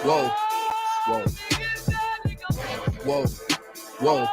Whoa, whoa, whoa, whoa.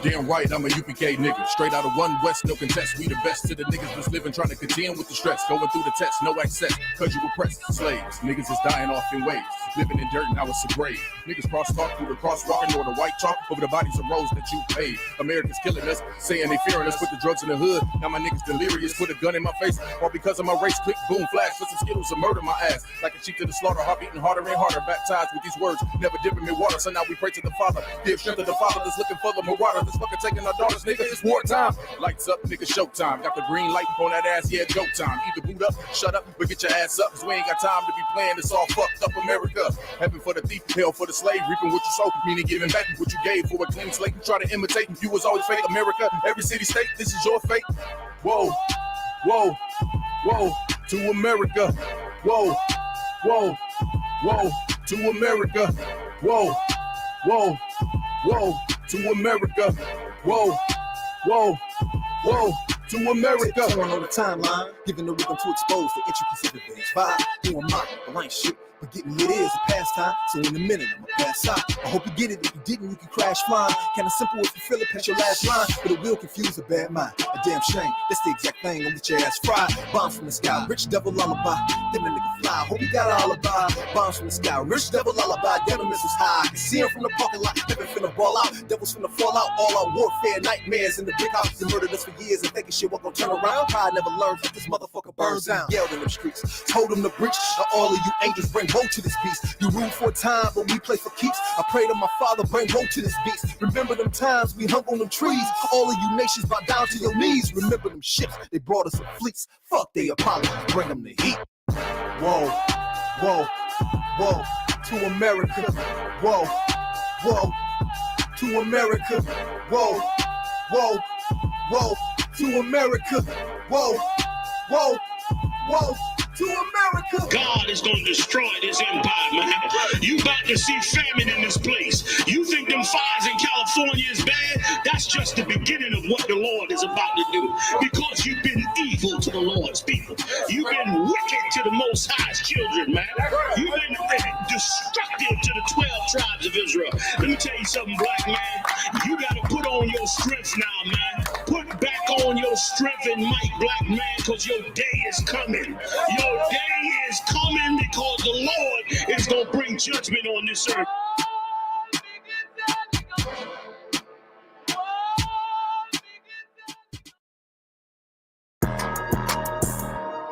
Damn right, I'm a UPK nigga. Straight out of 1 West, no contest. We the best to the niggas that's living, trying to contend with the stress. Going through the test, no access, cause you repressed slaves. Niggas is dying off in waves. Living in dirt, now it's a grave. Niggas cross-talk through the crosswalk, or the white chalk over the bodies of roads that you paid. Americans killing us, saying they fearing us. Put the drugs in the hood, now my niggas delirious. Put a gun in my face, all because of my race. Click, boom, flash, put some Skittles and murder my ass. Like a cheek to the slaughter, heart beating harder and harder. Baptized with these words, never dipping in water. So now we pray to the Father, give strength to the Father that's looking for the marauder. That's fucking taking our daughters, nigga, it's wartime. Lights up, nigga, showtime. Got the green light on that ass, yeah, go time. Either boot up, shut up, but get your ass up, cause we ain't got time to be playing this all fucked up America. Heaven for the thief, hell for the slave, reaping what you sow, meaning giving back what you gave for a clean slate. You try to imitate, you was always fake. America, every city, state, this is your fate. Whoa, whoa, whoa, to America. Whoa, whoa, whoa, to America. Whoa, whoa, whoa, to America. Whoa, whoa, whoa, to America. On the timeline, giving the rhythm to expose the intricacies of the dance vibe. Doing mine, I ain't shit, but getting it is a pastime. So in a minute, I'ma pass out. I hope you get it. If you didn't, you can crash flying. Kinda simple if you feel it past your last line, but it will confuse a bad mind. A damn shame. That's the exact thing. I'll get your ass fried. Bombs from the sky, rich devil lullaby. Then the nigga fly. Hope you got an alibi. Bombs from the sky, rich devil lullaby. Damn, the missiles high. I can see him from the parking lot. Heaven finna ball out. Devils finna fall out. All out warfare, nightmares in the big house. They murdered us for years and thinking shit won't turn around. Pride never learns. Like this motherfucker burns down. Yelled in them streets. Told them to breach. Now all of you angels bring woe to this beast. You rule for a time, but we play for keeps. I pray to my Father, bring woe to this beast. Remember them times we hung on them trees. All of you nations bow down to your knees. Remember them ships, they brought us some fleets. Fuck they Apollo, bring them the heat. Whoa, whoa, whoa, to America. Whoa, whoa, to America. Whoa, whoa, whoa, to America. Whoa, whoa, whoa. To America. God is going to destroy this empire, man. You about to see famine in this place. You think them fires in California is bad? That's just the beginning of what the Lord is about to do. Because you've been evil to the Lord's people. You've been wicked to the Most High's children, man. You've been destructive to the 12 tribes of Israel. Let me tell you something, black man. You got to put on your strength now, man. Put back on your strength and might, black man, because your day is coming. Your day is coming because the Lord is going to bring judgment on this earth.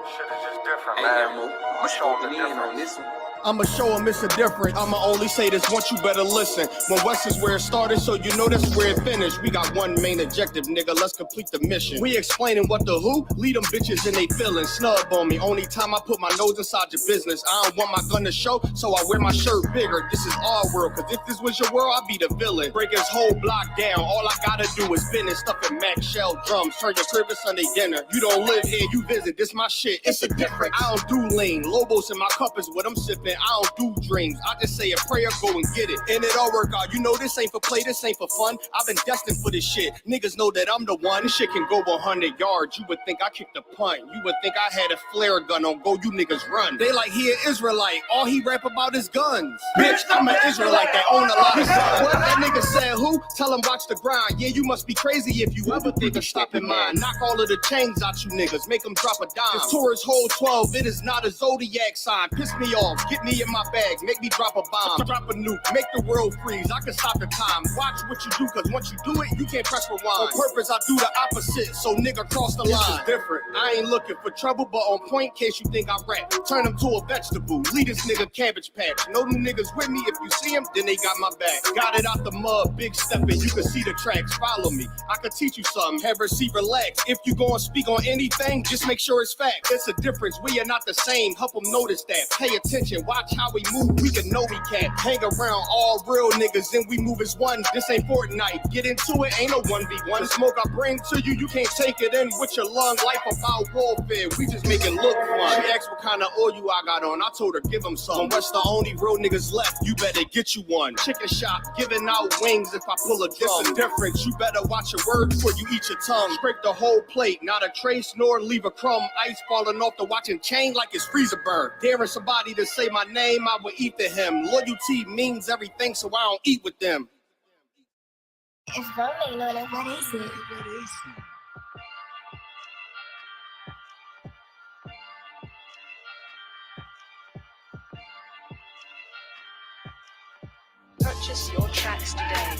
Shit is just different, man. I'm showing the difference. I'ma show them it's a difference. I'ma only say this once, you better listen. When West is where it started, so you know that's where it finished. We got one main objective, nigga, let's complete the mission. We explaining what the who, lead them bitches and they feelin'. Snub on me, only time I put my nose inside your business. I don't want my gun to show, so I wear my shirt bigger. This is our world, cause if this was your world, I'd be the villain. Break his whole block down, all I gotta do is bend it. Stuffing Mac shell drums, turn your crib to Sunday dinner. You don't live here, you visit, this my shit, it's a difference. I don't do lean, Lobos in my cup is what I'm sipping. I don't do dreams, I just say a prayer, go and get it. And it all work out, you know this ain't for play, this ain't for fun. I've been destined for this shit, niggas know that I'm the one. This shit can go 100 yards, you would think I kicked a punt. You would think I had a flare gun on go, you niggas run. They like he an Israelite, all he rap about is guns. Bitch, I'm an Israelite that own a lot of guns. What that nigga said who? Tell him watch the grind. Yeah, you must be crazy if you ever think of stopping mine. Knock all of the chains out you niggas, make them drop a dime. This Taurus hold 12, it is not a zodiac sign. Piss me off, get me in my bag, make me drop a bomb, drop a nuke, make the world freeze, I can stop the time. Watch what you do, cause once you do it, you can't press rewind. On purpose, I do the opposite, so nigga cross the line. This is different, I ain't looking for trouble, but on point, case you think I rap. Turn him to a vegetable, lead this nigga cabbage patch. No new niggas with me, if you see him, then they got my back. Got it out the mud, big stepping, you can see the tracks, follow me. I can teach you something, have her see relax. If you gonna speak on anything, just make sure it's fact. It's a difference, we are not the same, help them notice that. Pay attention, watch how we move, we can know we can't. Hang around all real niggas and we move as one. This ain't Fortnite, get into it, ain't no 1v1. The smoke I bring to you, you can't take it in with your lung. Life about warfare, we just make it look fun. She asked what kind of oil I got on, I told her give them some. What's the only real niggas left, you better get you one. Chicken shop, giving out wings, if I pull a drum. It's a difference, you better watch your words before you eat your tongue. Scrape the whole plate, not a trace nor leave a crumb. Ice falling off the watching chain like it's freezer burn. Daring somebody to say my name, I would eat to him. Loyalty means everything, so I don't eat with them. It's rolling, no, that's what they say. Purchase your tracks today.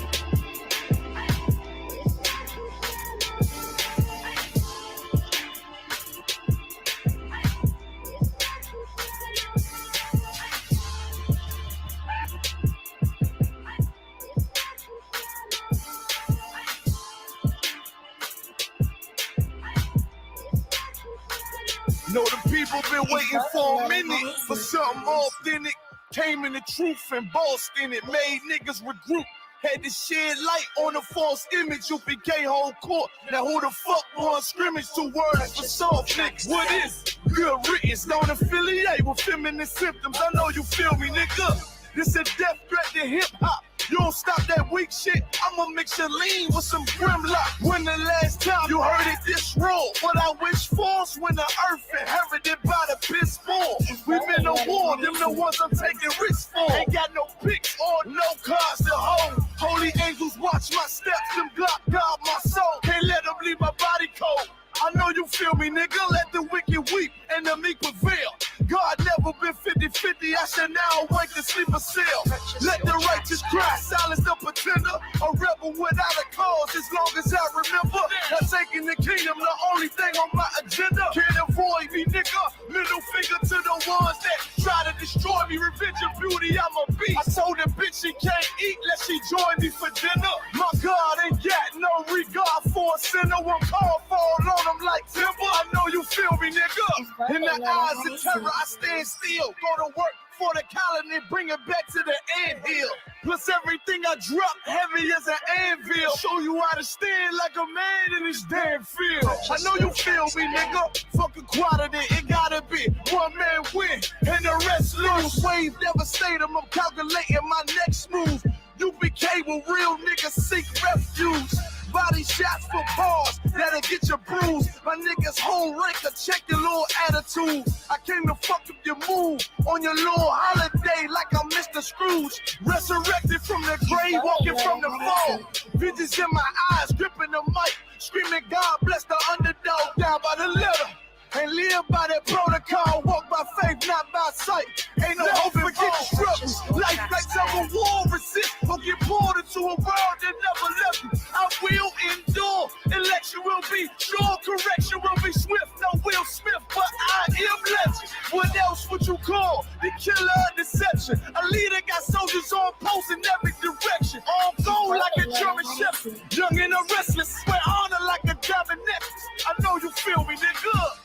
Know the people been waiting for a minute for something authentic. Came in the truth and bossed in it, made niggas regroup. Had to shed light on the false image. UPK whole court. Now who the fuck won scrimmage? 2 words for soft niggas. What is good riddance? Don't affiliate with feminine symptoms. I know you feel me, nigga. This a death threat to hip hop. You don't stop that weak shit, I'ma mix your lean with some Grimlock. When the last time you heard it this raw? What I wish for's when the earth inherited by the piss ball. We been to war, them the ones I'm taking risks for. Ain't got no pics or no cars to hold. Holy angels watch my steps, them Glock guard my soul. Can't let them leave my body cold. I know you feel me, nigga. Let the wicked weep and the meek prevail. God never been 50-50. I shall now awake to sleep a cell. Let the righteous cry, silence the pretender. A rebel without a cause, as long as I remember. Not taking the kingdom, the only thing on my agenda. Can't avoid me, nigga. Middle finger to the ones that try to destroy me. Revenge of beauty, I'm a beast. I told the bitch she can't eat unless she join me for dinner. My God ain't got no regard for a sinner. One call fall on him like timber. I know you feel me, nigga. In the eyes of terror, I stand still. Go to work for the colony, bring it back to the anthill. Plus everything I drop heavy as an anvil. Show you how to stand like a man in this damn field. I know you feel me, nigga. Fuck equality, it gotta be one man win and the rest lose. Wave devastating, I'm calculating my next move. UPK will real niggas seek refuge. Body shots for pause, that'll get you bruised. My niggas home ranker, check your little attitude. I came to fuck up your move on your little holiday like I'm Mr. Scrooge. Resurrected from the grave, walking from the fall. Visions in my eyes, gripping the mic, screaming God bless the underdog down by the letter. And live by that protocol, walk by faith, not by sight. Ain't no hope for getting struggles. Life like some war, resist, or get pulled into a world that never left you. I will endure, election will be sure, correction will be swift. No Will Smith, but I am legend. What else would you call the killer of deception? A leader got soldiers on post in every direction. All gold like a German shepherd, young and a restless, wear honor like a diamond necklace. I know you feel me, nigga.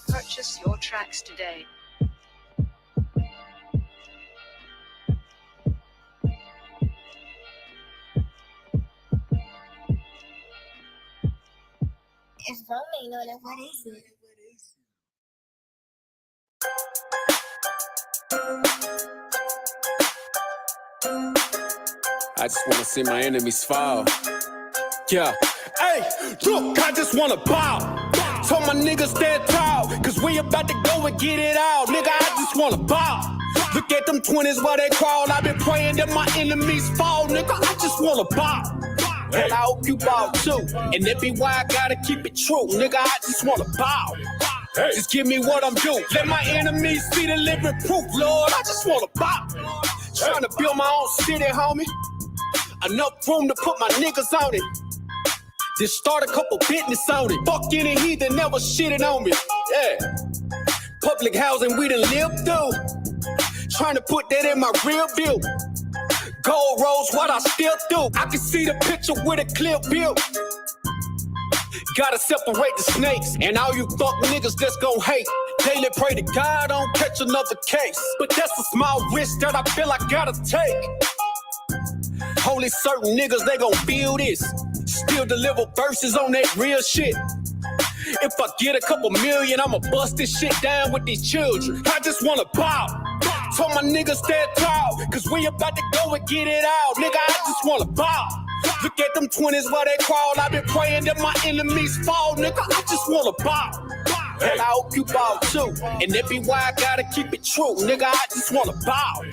Purchase your tracks today. It's rolling, no, that's what they say. I just wanna see my enemies fall. Yeah. Hey, look, I just wanna bow. Told my niggas stand tall, cause we about to go and get it out. Nigga, I just wanna bow. Look at them 20s where they crawl. I've been praying that my enemies fall. Nigga, I just wanna bow. And I hope you bow too. And that be why I gotta keep it true. Nigga, I just wanna bow. Hey. Just give me what I'm due. Let my enemies see the living proof, Lord. I just wanna bow. Trying to build my own city, homie. Enough room to put my niggas on it. Just start a couple business on it. Fuck any heathen, never shitting on me. Yeah. Public housing we done lived through. Trying to put that in my rear view. Gold rolls, what I still do. I can see the picture with a clear view. Gotta separate the snakes. And all you fuck niggas that's gon' hate. Daily pray to God I don't catch another case. But that's a small risk that I feel I gotta take. Only certain niggas, they gon' feel this. Still deliver verses on that real shit. If I get a couple million, I'ma bust this shit down with these children. I just wanna bow. Told my niggas stand tall, cause we about to go and get it out. Nigga, I just wanna bow. Look at them 20s while they crawl. I've been praying that my enemies fall. Nigga, I just wanna bow. And I hope you bow too. And that be why I gotta keep it true. Nigga, I just wanna bow.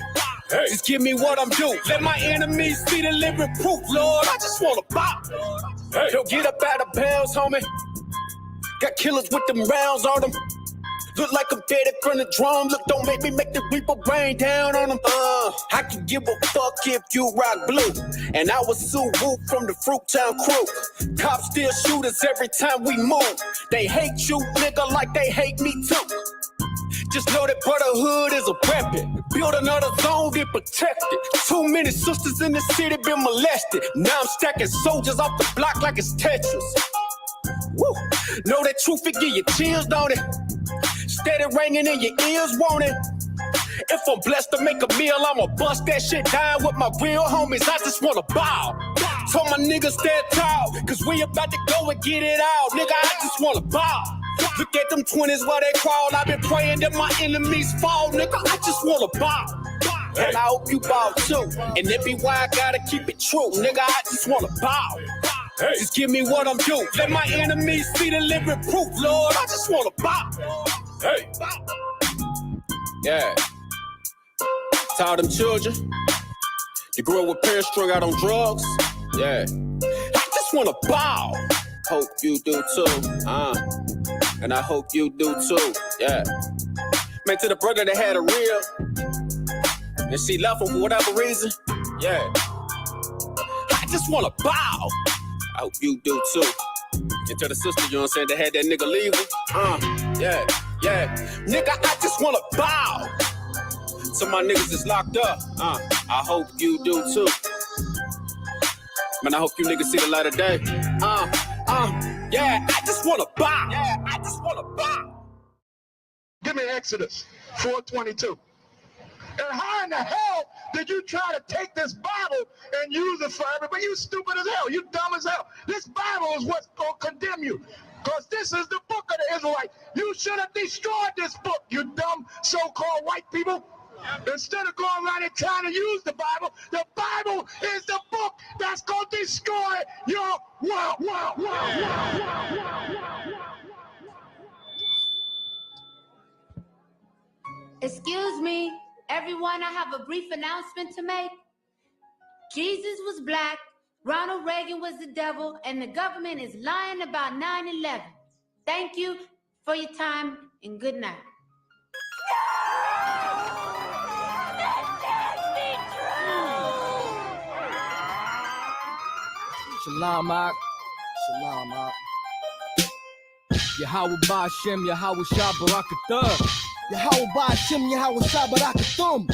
Just give me what I'm due. Let my enemies see the living proof, Lord. I just wanna bow. Yo, get up out of bounds, homie. Got killers with them rounds on them. Look like I'm dead from the drum. Look, don't make me make the reaper rain down on them. I can give a fuck if you rock blue. And I was Suwu from the Fruittown crew. Cops still shoot us every time we move. They hate you, nigga, like they hate me too. Just know that Brotherhood is a weapon. Build another zone, get protected. Too many sisters in the city been molested. Now I'm stacking soldiers off the block like it's Tetris. Woo. Know that truth, it give you chills, don't it? Steady ringing in your ears, won't it? If I'm blessed to make a meal, I'ma bust that shit down with my real homies. I just wanna bow. Told my niggas stand tall, cause we about to go and get it out. Nigga, I just wanna bow. Look at them 20s while they crawl. I've been praying that my enemies fall. Nigga, I just wanna bow. And I hope you bow too. And that be why I gotta keep it true. Nigga, I just wanna bow. Just give me what I'm due. Let my enemies see the living proof, Lord. I just wanna bow. Hey. Yeah. To all them children, you grew up with parents strung out on drugs. Yeah. I just wanna bow. Hope you do too. And I hope you do too. Yeah. Man, to the brother that had a real, and she left him for whatever reason. Yeah. I just wanna bow. I hope you do too. And to the sister, you know what I'm saying, that had that nigga leaving. Yeah. Nigga, I just wanna bow. So my niggas is locked up. I hope you do too. Man, I hope you niggas see the light of day. Yeah, I just wanna bow. I just wanna bow. Give me Exodus 4:22. And how in the hell did you try to take this Bible and use it for everybody? You stupid as hell. You dumb as hell. This Bible is what's going to condemn you. Because this is the book of the Israelites. You should have destroyed this book, you dumb so-called white people. Instead of going around and trying to use the Bible is the book that's going to destroy your world. Excuse me, everyone, I have a brief announcement to make. Jesus was black, Ronald Reagan was the devil, and the government is lying about 9/11. Thank you for your time, and good night. Shalom, Ak. Shalom, Ak. Yahweh Ba'Shem, Yahweh Shabbarakathah. Yahweh Ba'Shem, Yahweh Shabbarakathum.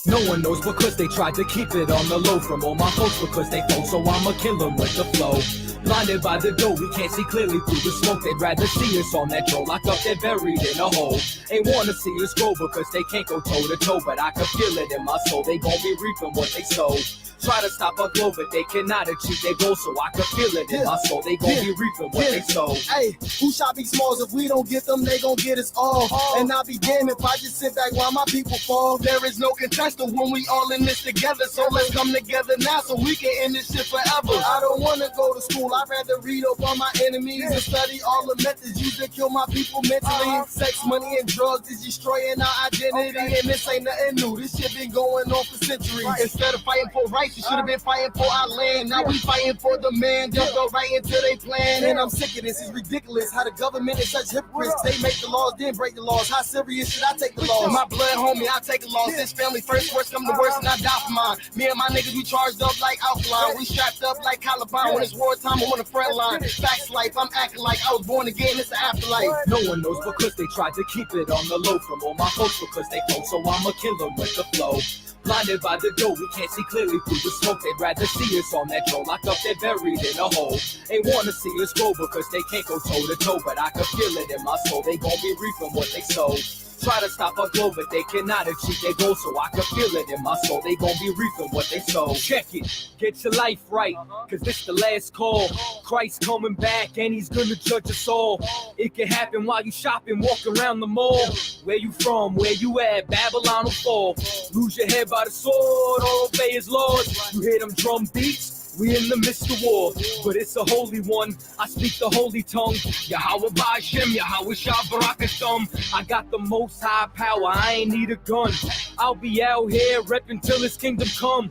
No one knows because they tried to keep it on the low from all my folks because they folk, so I'ma kill them with the flow. Blinded by the dough, we can't see clearly through the smoke. They'd rather see us on that troll, locked up, they're buried in a hole. Ain't wanna see us go because they can't go toe to toe, but I can feel it in my soul. They gon' be reaping what they sow. Try to stop our glow, but they cannot achieve their goal, so I can feel it in my soul. They gon' be reaping what they sow. Hey, who shall be smalls? If we don't get them, they gon' get us all. And I'll be damned if I just sit back while my people fall. There is no contestant when we all in this together, so let's come together now so we can end this shit forever. I don't wanna go to school, I'd rather read up on my enemies and study all the methods used to kill my people mentally. Sex, money, and drugs is destroying our identity, and this ain't nothing new. This shit been going on for centuries. Instead of fighting for rights, you should have been fighting for our land. Now we fighting for the man. They'll go right into their plan. And I'm sick of this. It's ridiculous how the government is such hypocrites. They make the laws, then break the laws. How serious should I take the laws? My blood, homie, I take a loss. This family first, worst come to worst, and I die for mine. Me and my niggas, we charged up like alkaline. We strapped up like Caliban. When it's wartime, I'm on the front line. Facts life, I'm acting like I was born again. It's the afterlife. No one knows because they tried to keep it on the low from all my folks because they folk, so I'ma kill them with the flow. Blinded by the dough, we can't see clearly through the smoke. They'd rather see us on that troll, locked up, they're buried in a hole. Ain't wanna see us go because they can't go toe to toe, but I can feel it in my soul. They gon' be reaping what they sow. Try to stop our glow, but they cannot achieve their goals. So I can feel it in my soul. They gon' be reaping what they sow. Check it, get your life right, cause this the last call. Christ coming back and he's gonna judge us all. It can happen while you shopping, walk around the mall. Where you from, where you at, Babylon will fall. Lose your head by the sword or obey his laws. You hear them drum beats? We in the midst of war, but it's a holy one. I speak the holy tongue. Yahweh Ba'ashem, Yahweh Shabbarakathum. I got the most high power, I ain't need a gun. I'll be out here repping till his kingdom come.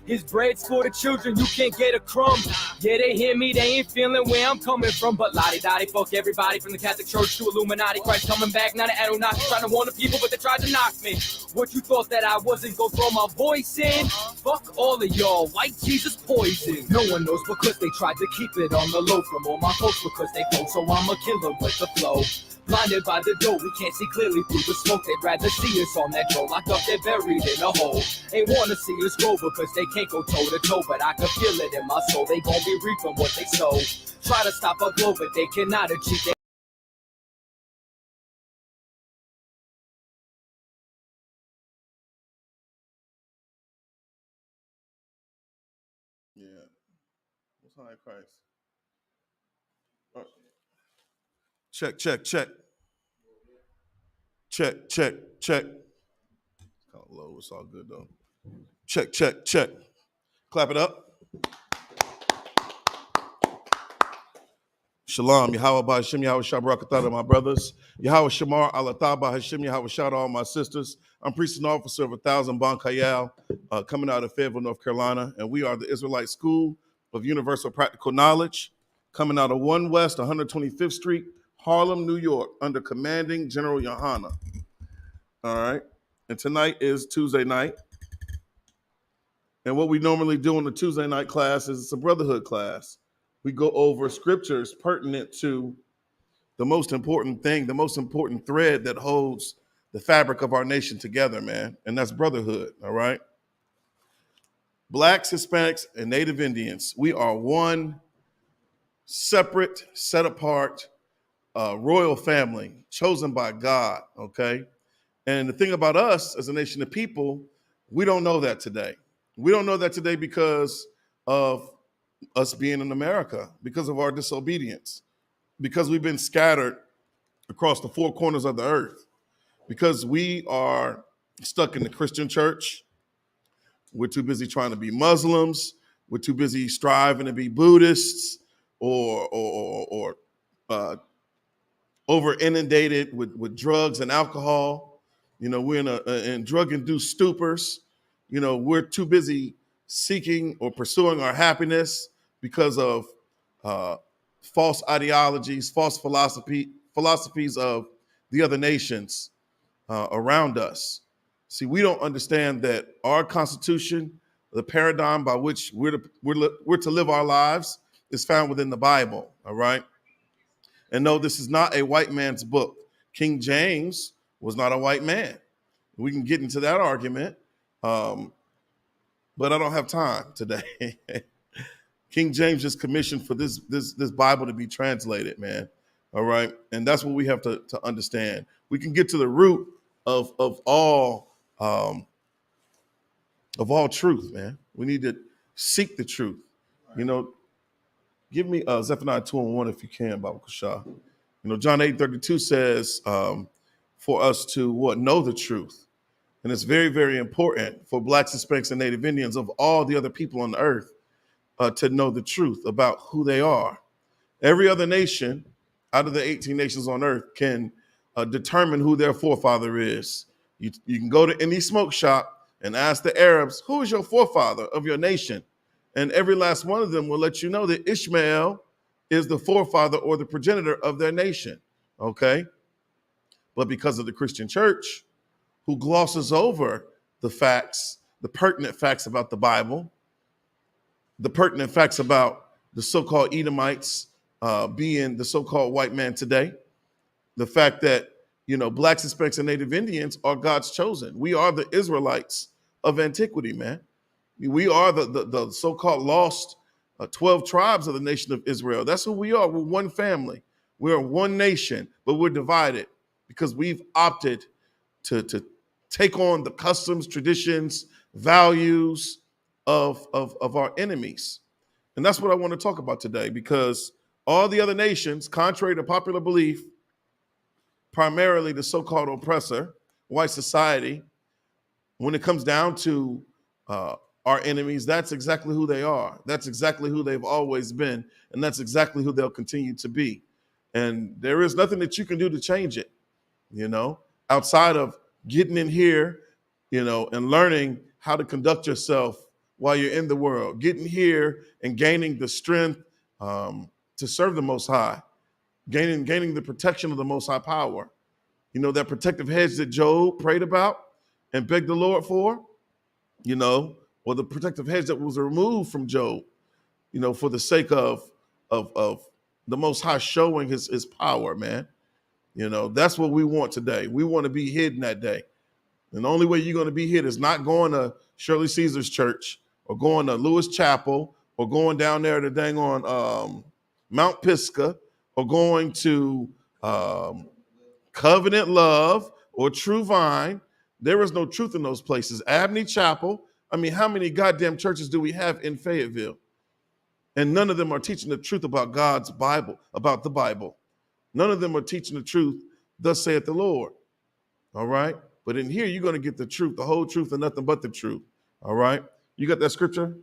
His bread's for the children, you can't get a crumb. Yeah, they hear me, they ain't feeling where I'm coming from. But la-di-da-di, fuck everybody from the Catholic Church to Illuminati. Christ coming back, now the Anunnaki trying to warn the people, but they tried to knock me. What you thought that I wasn't gonna throw my voice in? Fuck all of y'all, white Jesus poison. No one knows because they tried to keep it on the low from all my folks because they folk, so I'ma kill them with the flow. Blinded by the dough, we can't see clearly through the smoke. They'd rather see us on that road, locked up, they're buried in a hole. Ain't wanna see us grow because they can't go toe to toe, but I can feel it in my soul. They gon' be reaping what they sow. Try to stop our glow, but they cannot achieve their Yeah. What's high Christ? Check. Check. It's kind of low. It's all good though. Check. Clap it up. Shalom, Yahweh Ba'ashem, Yahweh Shabbarakathah, my brothers. Yahweh Shamar, Alatah Ba'ashem, Yahweh Shah to all my sisters. I'm priest and officer of 1,000 Bon Kayal, coming out of Fayetteville, North Carolina, and we are the Israelite School of Universal Practical Knowledge, coming out of 1 West 125th Street, Harlem, New York, under commanding General YAHANNA. All right, and tonight is Tuesday night, and what we normally do in the Tuesday night class is it's a Brotherhood class. We go over scriptures pertinent to the most important thing, the most important thread that holds the fabric of our nation together, man, and that's brotherhood, all right? Blacks, Hispanics, and Native Indians, we are one separate, set apart, royal family chosen by God, okay? And the thing about us as a nation of people, we don't know that today. We don't know that today because of us being in America, because of our disobedience, because we've been scattered across the 4 corners of the earth, because we are stuck in the Christian church. We're too busy trying to be Muslims. We're too busy striving to be Buddhists or over inundated with drugs and alcohol. You know, we're in drug-induced stupors. You know, we're too busy seeking or pursuing our happiness because of false ideologies, false philosophies of the other nations around us. See, we don't understand that our Constitution, the paradigm by which we're to live our lives, is found within the Bible, all right? And no, this is not a white man's book. King James was not a white man. We can get into that argument, but I don't have time today. King James just commissioned for this Bible to be translated, man. All right, and that's what we have to understand. We can get to the root of all truth, man. We need to seek the truth. You know, give me Zephaniah 2:1 if you can, Baba Kashah. You know, John 8:32 says for us to know the truth. And it's very, very important for Blacks, Hispanics, and Native Indians of all the other people on the earth to know the truth about who they are. Every other nation out of the 18 nations on earth can determine who their forefather is. You can go to any smoke shop and ask the Arabs, who is your forefather of your nation? And every last one of them will let you know that Ishmael is the forefather or the progenitor of their nation, okay? But because of the Christian church, who glosses over the facts, the pertinent facts about the Bible, the pertinent facts about the so-called Edomites being the so-called white man today, the fact that, you know, Blacks, Hispanics, and Native Indians are God's chosen. We are the Israelites of antiquity, man. We are the so-called lost 12 tribes of the nation of Israel. That's who we are. We're one family. We're one nation, but we're divided because we've opted to take on the customs, traditions, values of our enemies. And that's what I want to talk about today, because all the other nations, contrary to popular belief, primarily the so-called oppressor, white society, when it comes down to our enemies, that's exactly who they are. That's exactly who they've always been, and that's exactly who they'll continue to be. And there is nothing that you can do to change it, outside of getting in here, and learning how to conduct yourself while you're in the world, getting here and gaining the strength to serve the Most High, gaining the protection of the Most High power. That protective hedge that Job prayed about and begged the Lord for, or the protective hedge that was removed from Job, for the sake of the Most High showing his power, man. That's what we want today. We want to be hid in that day. And the only way you're going to be hid is not going to Shirley Caesar's church or going to Lewis Chapel or going down there to dang on Mount Pisgah or going to Covenant Love or True Vine. There is no truth in those places. Abney Chapel. I mean, how many goddamn churches do we have in Fayetteville? And none of them are teaching the truth about God's Bible, about the Bible. None of them are teaching the truth, thus saith the Lord. All right? But in here, you're going to get the truth, the whole truth, and nothing but the truth. All right? You got that scripture?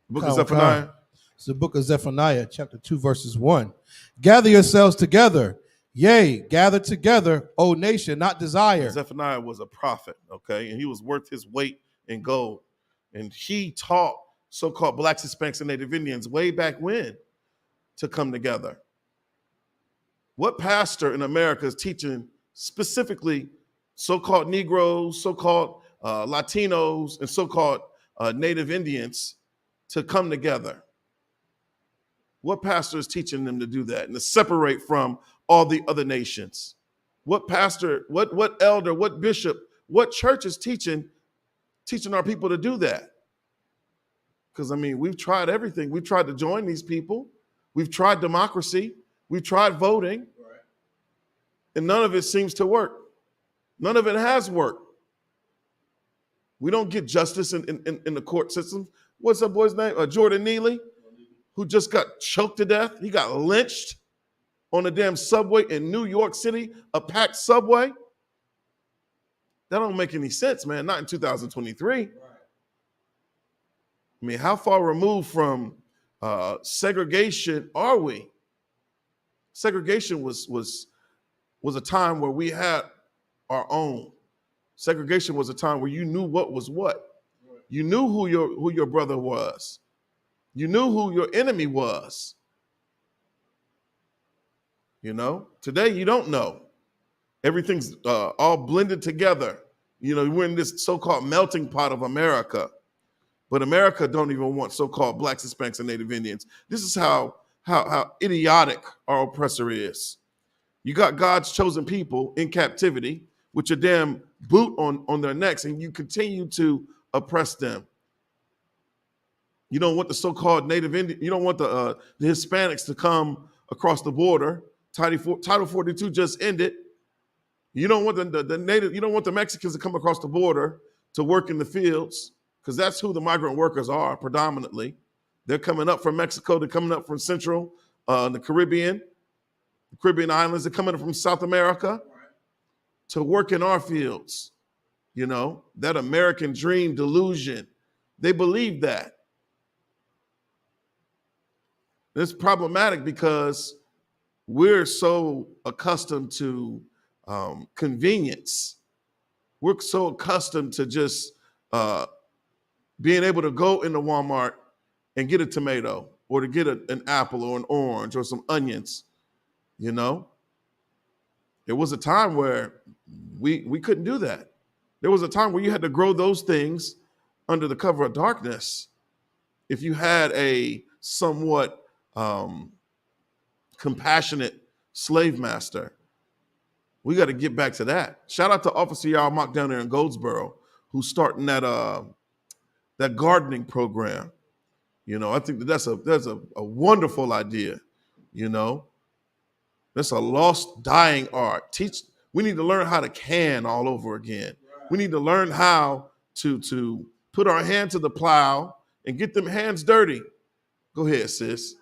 Book of Zephaniah? It's the book of Zephaniah, chapter 2, verses 1. Gather yourselves together. Yea, gather together, O nation, not desire. Zephaniah was a prophet, okay? And he was worth his weight in gold. And he taught so-called blacks, Hispanics, and Native Indians way back when to come together. What pastor in America is teaching specifically so-called Negroes, so-called Latinos, and so-called Native Indians to come together? What pastor is teaching them to do that and to separate from all the other nations? What pastor, what elder, what bishop, what church is teaching our people to do that? Because, I mean, we've tried everything. We've tried to join these people. We've tried democracy. We've tried voting. Right. And none of it seems to work. None of it has worked. We don't get justice in the court system. What's that boy's name? Jordan Neely, who just got choked to death. He got lynched on a damn subway in New York City, a packed subway. That don't make any sense, man. Not in 2023. Right. I mean, how far removed from segregation are we? Segregation was a time where we had our own. Segregation was a time where you knew what was what. Right. You knew who your brother was. You knew who your enemy was. Today you don't know. Everything's all blended together. We're in this so-called melting pot of America. But America don't even want so-called blacks, Hispanics, and Native Indians. This is how idiotic our oppressor is. You got God's chosen people in captivity with your damn boot on their necks, and you continue to oppress them. You don't want the so-called Native Indian, you don't want the Hispanics to come across the border. Title 42 just ended. You don't want the Native, you don't want the Mexicans to come across the border to work in the fields, because that's who the migrant workers are predominantly. They're coming up from Mexico, they're coming up from Central, the Caribbean islands, they're coming up from South America to work in our fields. That American dream delusion. They believe that. It's problematic because we're so accustomed to convenience. We're so accustomed to just being able to go into Walmart and get a tomato or to get an apple or an orange or some onions. There was a time where we couldn't do that. There was a time where you had to grow those things under the cover of darkness. If you had a somewhat compassionate slave master, we got to get back to that. Shout out to Officer Yarmock down there in Goldsboro, who's starting that gardening program. I think that's a wonderful idea. That's a lost, dying art. We need to learn how to can all over again. We need to learn how to put our hand to the plow and get them hands dirty. Go ahead, sis.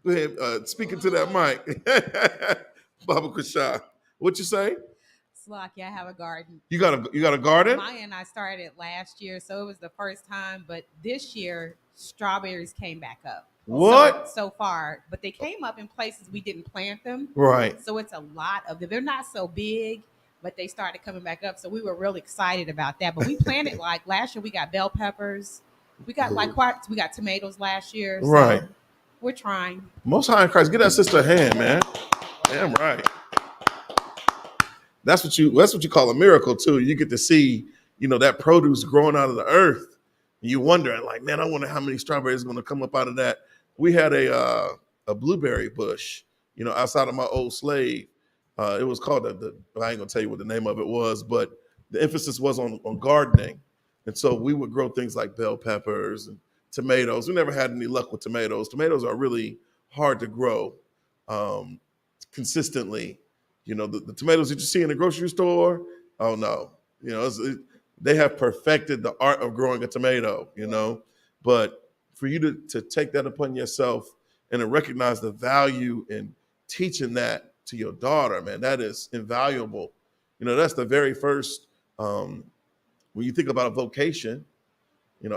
Go ahead, speaking to that mic. Baba Kasha. What you say? Slocky, I have a garden. You got a garden? Mine I started last year, so it was the first time. But this year, strawberries came back up. What? So far, but they came up in places we didn't plant them. Right. So it's a lot of them. They're not so big, but they started coming back up. So we were really excited about that. But we planted like last year. We got bell peppers. We got we got tomatoes last year. So right. We're trying. Most High in Christ, get that sister a hand, man. Damn right. That's what you call a miracle too. You get to see, that produce growing out of the earth. And you wondering, like, man, I wonder how many strawberries are going to come up out of that. We had a blueberry bush, outside of my old slave. It was called I ain't gonna tell you what the name of it was, but the emphasis was on gardening. And so we would grow things like bell peppers and tomatoes. We never had any luck with tomatoes. Tomatoes are really hard to grow consistently. The tomatoes that you see in the grocery store, oh no. They have perfected the art of growing a tomato, But for you to take that upon yourself and to recognize the value in teaching that to your daughter, man, that is invaluable. That's the very first, when you think about a vocation,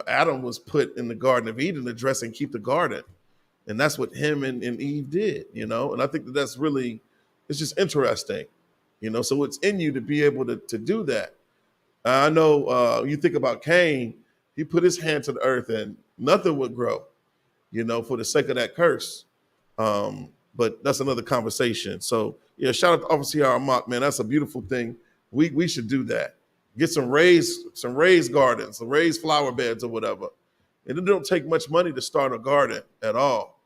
Adam was put in the Garden of Eden to dress and keep the garden. And that's what him and Eve did, And I think that's really, it's just interesting, So it's in you to be able to do that. I know you think about Cain, he put his hand to the earth and nothing would grow, for the sake of that curse. But that's another conversation. So yeah, shout out to Officer Isupk, man. That's a beautiful thing. We should do that. Get some raised gardens, some raised flower beds or whatever. And it don't take much money to start a garden at all.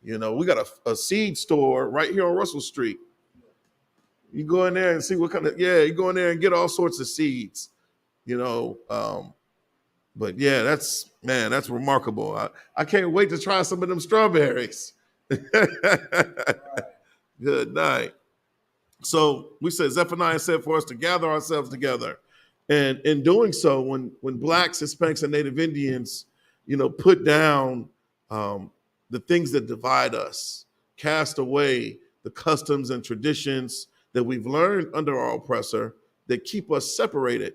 We got a seed store right here on Russell Street. You go in there and see what kind of, you go in there and get all sorts of seeds, but yeah, that's remarkable. I can't wait to try some of them strawberries. Good night. So we said, Zephaniah said for us to gather ourselves together. And in doing so, when Blacks, Hispanics, and Native Indians, put down the things that divide us, cast away the customs and traditions that we've learned under our oppressor that keep us separated,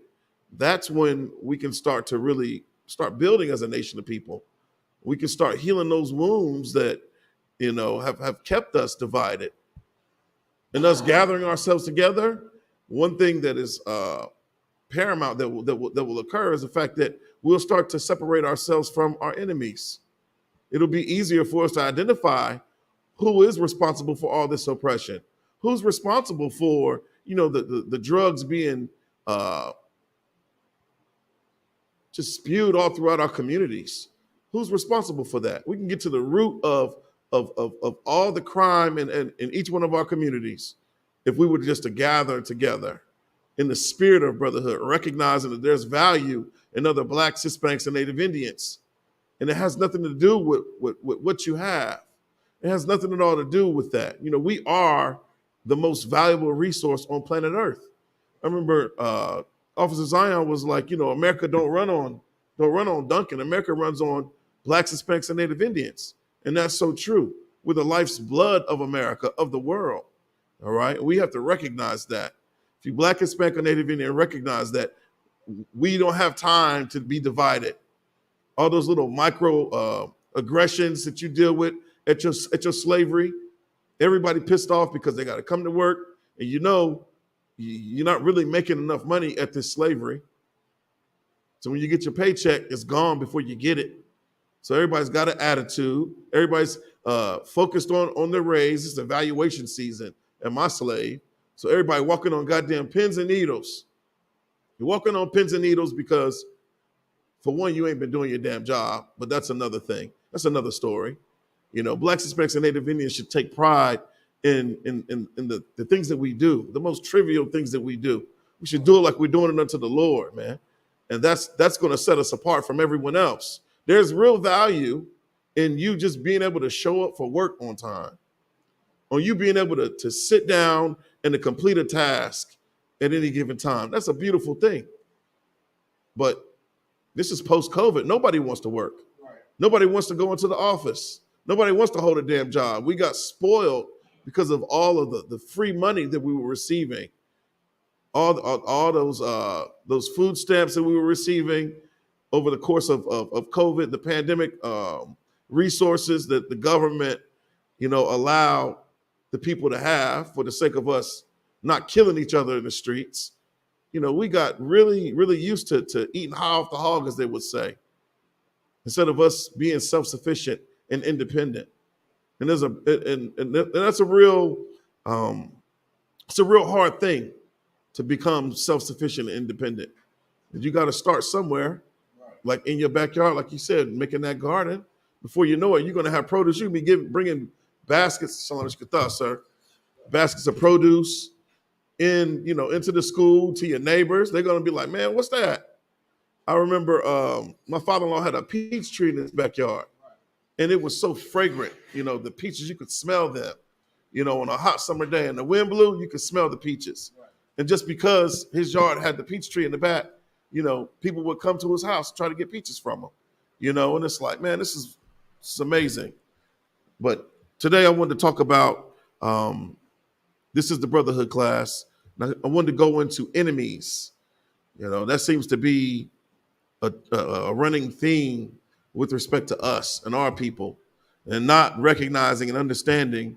that's when we can start to really start building as a nation of people. We can start healing those wounds that, have kept us divided. And us gathering ourselves together, one thing that is paramount that will occur is the fact that we'll start to separate ourselves from our enemies. It'll be easier for us to identify who is responsible for all this oppression, who's responsible for, the drugs being just spewed all throughout our communities. Who's responsible for that? We can get to the root of all the crime in each one of our communities if we were just to gather together in the spirit of brotherhood, recognizing that there's value in other Blacks, Hispanics, and Native Indians. And it has nothing to do with what you have. It has nothing at all to do with that. We are the most valuable resource on planet Earth. I remember Officer Zion was like, America don't run on Duncan. America runs on Blacks, Hispanics, and Native Indians. And that's so true. We're the life's blood of America, of the world. All right. We have to recognize that. If you're Black, Hispanic, or Native Indian, recognize that we don't have time to be divided. All those little micro aggressions that you deal with at your slavery, everybody pissed off because they got to come to work, and you're not really making enough money at this slavery. So when you get your paycheck, it's gone before you get it. So everybody's got an attitude. Everybody's focused on their raise. It's evaluation season at my slave. So everybody walking on goddamn pins and needles. You're walking on pins and needles because, for one, you ain't been doing your damn job, but that's another thing. That's another story. Blacks, Hispanics, and Native Indians should take pride in the things that we do, the most trivial things that we do. We should do it like we're doing it unto the Lord, man. And that's going to set us apart from everyone else. There's real value in you just being able to show up for work on time, or you being able to sit down and to complete a task at any given time. That's a beautiful thing. But this is post-COVID. Nobody wants to work. Nobody wants to go into the office. Nobody wants to hold a damn job. We got spoiled because of all of the free money that we were receiving. All those food stamps that we were receiving over the course of COVID, the pandemic, resources that the government, allow the people to have for the sake of us not killing each other in the streets. We got really, really used to eating high off the hog, as they would say, instead of us being self-sufficient and independent. And that's a real, it's a real hard thing to become self-sufficient and independent. But you got to start somewhere, like in your backyard, like you said, making that garden. Before you know it, you're going to have produce. You can be bringing baskets, sir, baskets of produce into the school, to your neighbors. They're going to be like, man, what's that? I remember my father-in-law had a peach tree in his backyard, and it was so fragrant. The peaches, you could smell them, on a hot summer day, and the wind blew, you could smell the peaches. And just because his yard had the peach tree in the back, people would come to his house and try to get peaches from him, and it's like, man, this is amazing. But today I wanted to talk about, this is the Brotherhood class. Now, I wanted to go into enemies. That seems to be a running theme with respect to us and our people, and not recognizing and understanding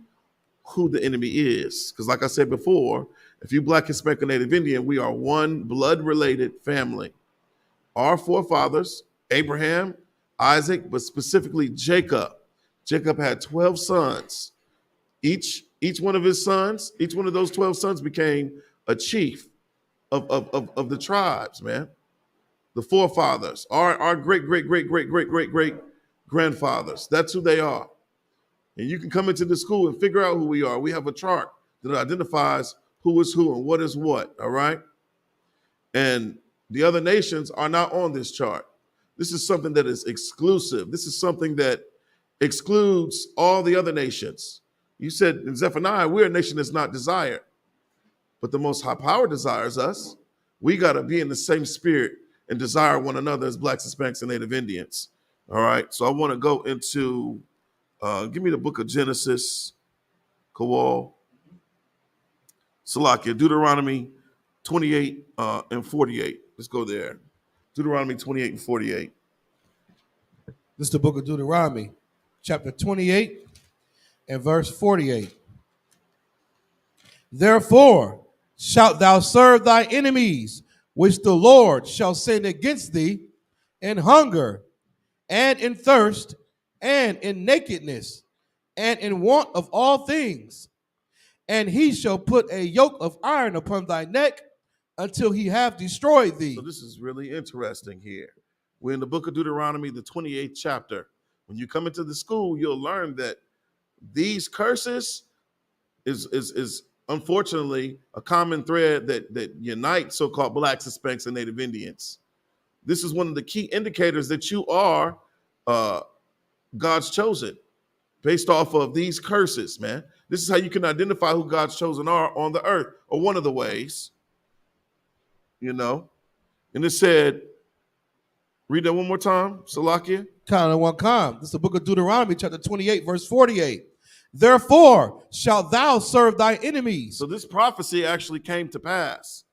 who the enemy is. Because like I said before, if you Black, Hispanic, or Native Indian, we are one blood-related family. Our forefathers, Abraham, Isaac, but specifically Jacob. Jacob had 12 sons. Each one of his sons, each one of those 12 sons became a chief of the tribes, man. The forefathers, our great grandfathers. That's who they are. And you can come into the school and figure out who we are. We have a chart that identifies who is who and what is what, all right? And the other nations are not on this chart. This is something that is exclusive. This is something that excludes all the other nations. You said in Zephaniah, we're a nation that's not desired. But the Most High Power desires us. We got to be in the same spirit and desire one another as Blacks, Hispanics, and Native Indians. All right, so I want to go into, give me the book of Genesis, Kowal, Salakia, Deuteronomy 28 and 48. Let's go there. Deuteronomy 28 and 48. This is the book of Deuteronomy, chapter 28 and verse 48. Therefore shalt thou serve thy enemies, which the Lord shall send against thee, in hunger, and in thirst, and in nakedness, and in want of all things. And he shall put a yoke of iron upon thy neck until he have destroyed thee. So this is really interesting here. We're in the book of Deuteronomy, the 28th chapter. When you come into the school, you'll learn that these curses is unfortunately a common thread that unites so-called Blacks, Hispanics, and Native Indians. This is one of the key indicators that you are God's chosen, based off of these curses, man. This is how you can identify who God's chosen are on the earth, or one of the ways, And it said, read that one more time, Salakia. This is the book of Deuteronomy, chapter 28, verse 48. Therefore shalt thou serve thy enemies. So this prophecy actually came to pass,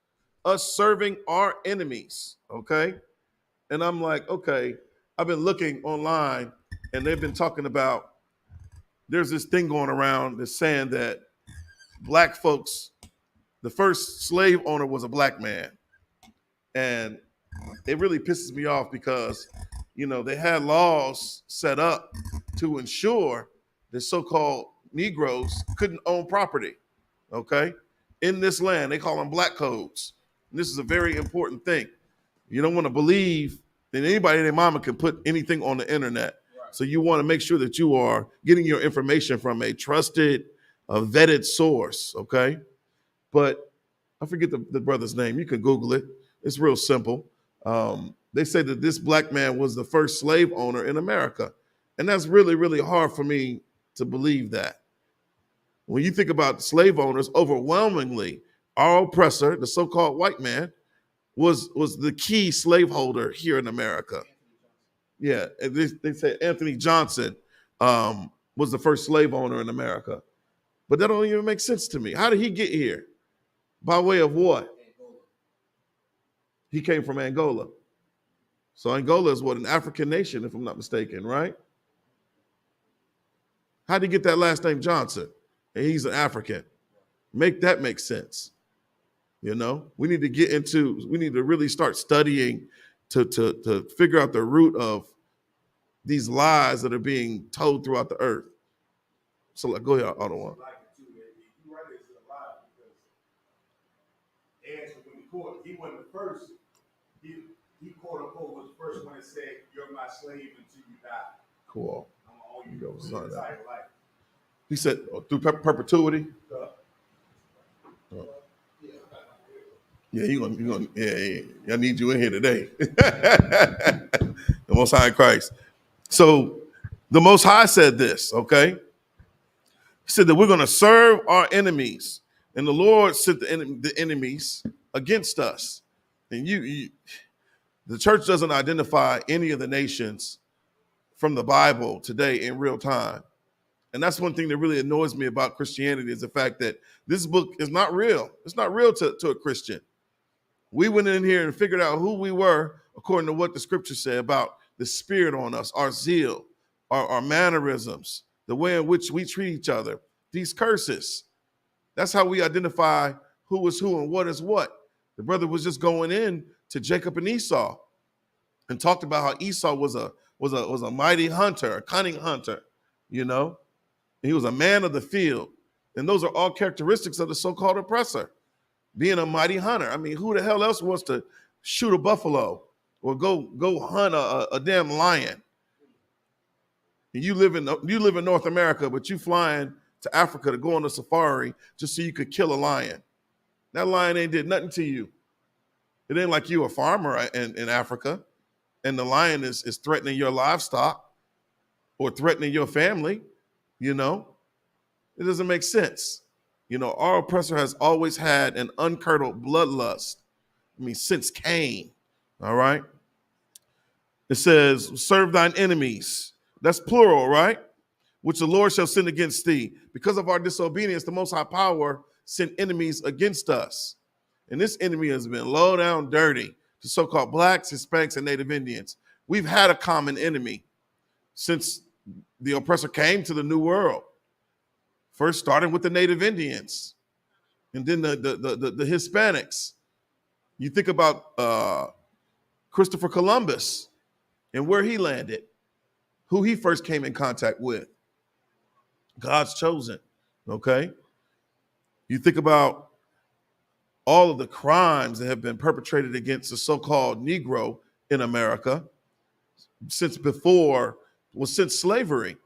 us serving our enemies, okay? And I'm like, okay, I've been looking online, and they've been talking about, there's this thing going around that's saying that Black folks, the first slave owner was a Black man. And it really pisses me off because, they had laws set up to ensure that so-called Negroes couldn't own property, okay? In this land, they call them Black codes. And this is a very important thing. You don't want to believe that anybody and their mama can put anything on the internet. So you want to make sure that you are getting your information from a trusted, vetted source, okay? But I forget the brother's name. You can Google it. It's real simple. They say that this Black man was the first slave owner in America. And that's really, really hard for me to believe that. When you think about slave owners, overwhelmingly, our oppressor, the so-called white man, was the key slaveholder here in America. Yeah, and they say Anthony Johnson was the first slave owner in America. But that don't even make sense to me. How did he get here? By way of what? He came from Angola. So Angola is what, an African nation, if I'm not mistaken, right? How did he get that last name Johnson? And he's an African. Make that make sense. You know, we need to really start studying to figure out the root of these lies that are being told throughout the earth. So go ahead, Ottawa. He wasn't the first. He quote unquote was the first one that said, "You're my slave until you die." Cool. I'm all you go for the entire life. He said through perpetuity. Yeah, I need you in here today. The Most High in Christ. So the Most High said this, okay? He said that we're going to serve our enemies, and the Lord sent the enemies against us. And the church doesn't identify any of the nations from the Bible today in real time. And that's one thing that really annoys me about Christianity is the fact that this book is not real. It's not real to a Christian. We went in here and figured out who we were according to what the scripture said about the spirit on us, our zeal, our mannerisms, the way in which we treat each other, these curses. That's how we identify who is who and what is what. The brother was just going in to Jacob and Esau and talked about how Esau was a mighty hunter, a cunning hunter, you know. He was a man of the field. And those are all characteristics of the so-called oppressor. Being a mighty hunter. I mean, who the hell else wants to shoot a buffalo or go hunt a damn lion? And you live in North America, but you flying to Africa to go on a safari just so you could kill a lion. That lion ain't did nothing to you. It ain't like you a farmer in Africa, and the lion is threatening your livestock or threatening your family. You know, it doesn't make sense. You know, our oppressor has always had an uncurdled bloodlust. I mean, since Cain, all right? It says, serve thine enemies. That's plural, right? Which the Lord shall send against thee. Because of our disobedience, the Most High Power sent enemies against us. And this enemy has been low down dirty to so-called blacks, Hispanics, and Native Indians. We've had a common enemy since the oppressor came to the New World. First starting with the Native Indians and then the Hispanics. You think about Christopher Columbus and where he landed, who he first came in contact with. God's chosen, okay? You think about all of the crimes that have been perpetrated against the so-called Negro in America since slavery.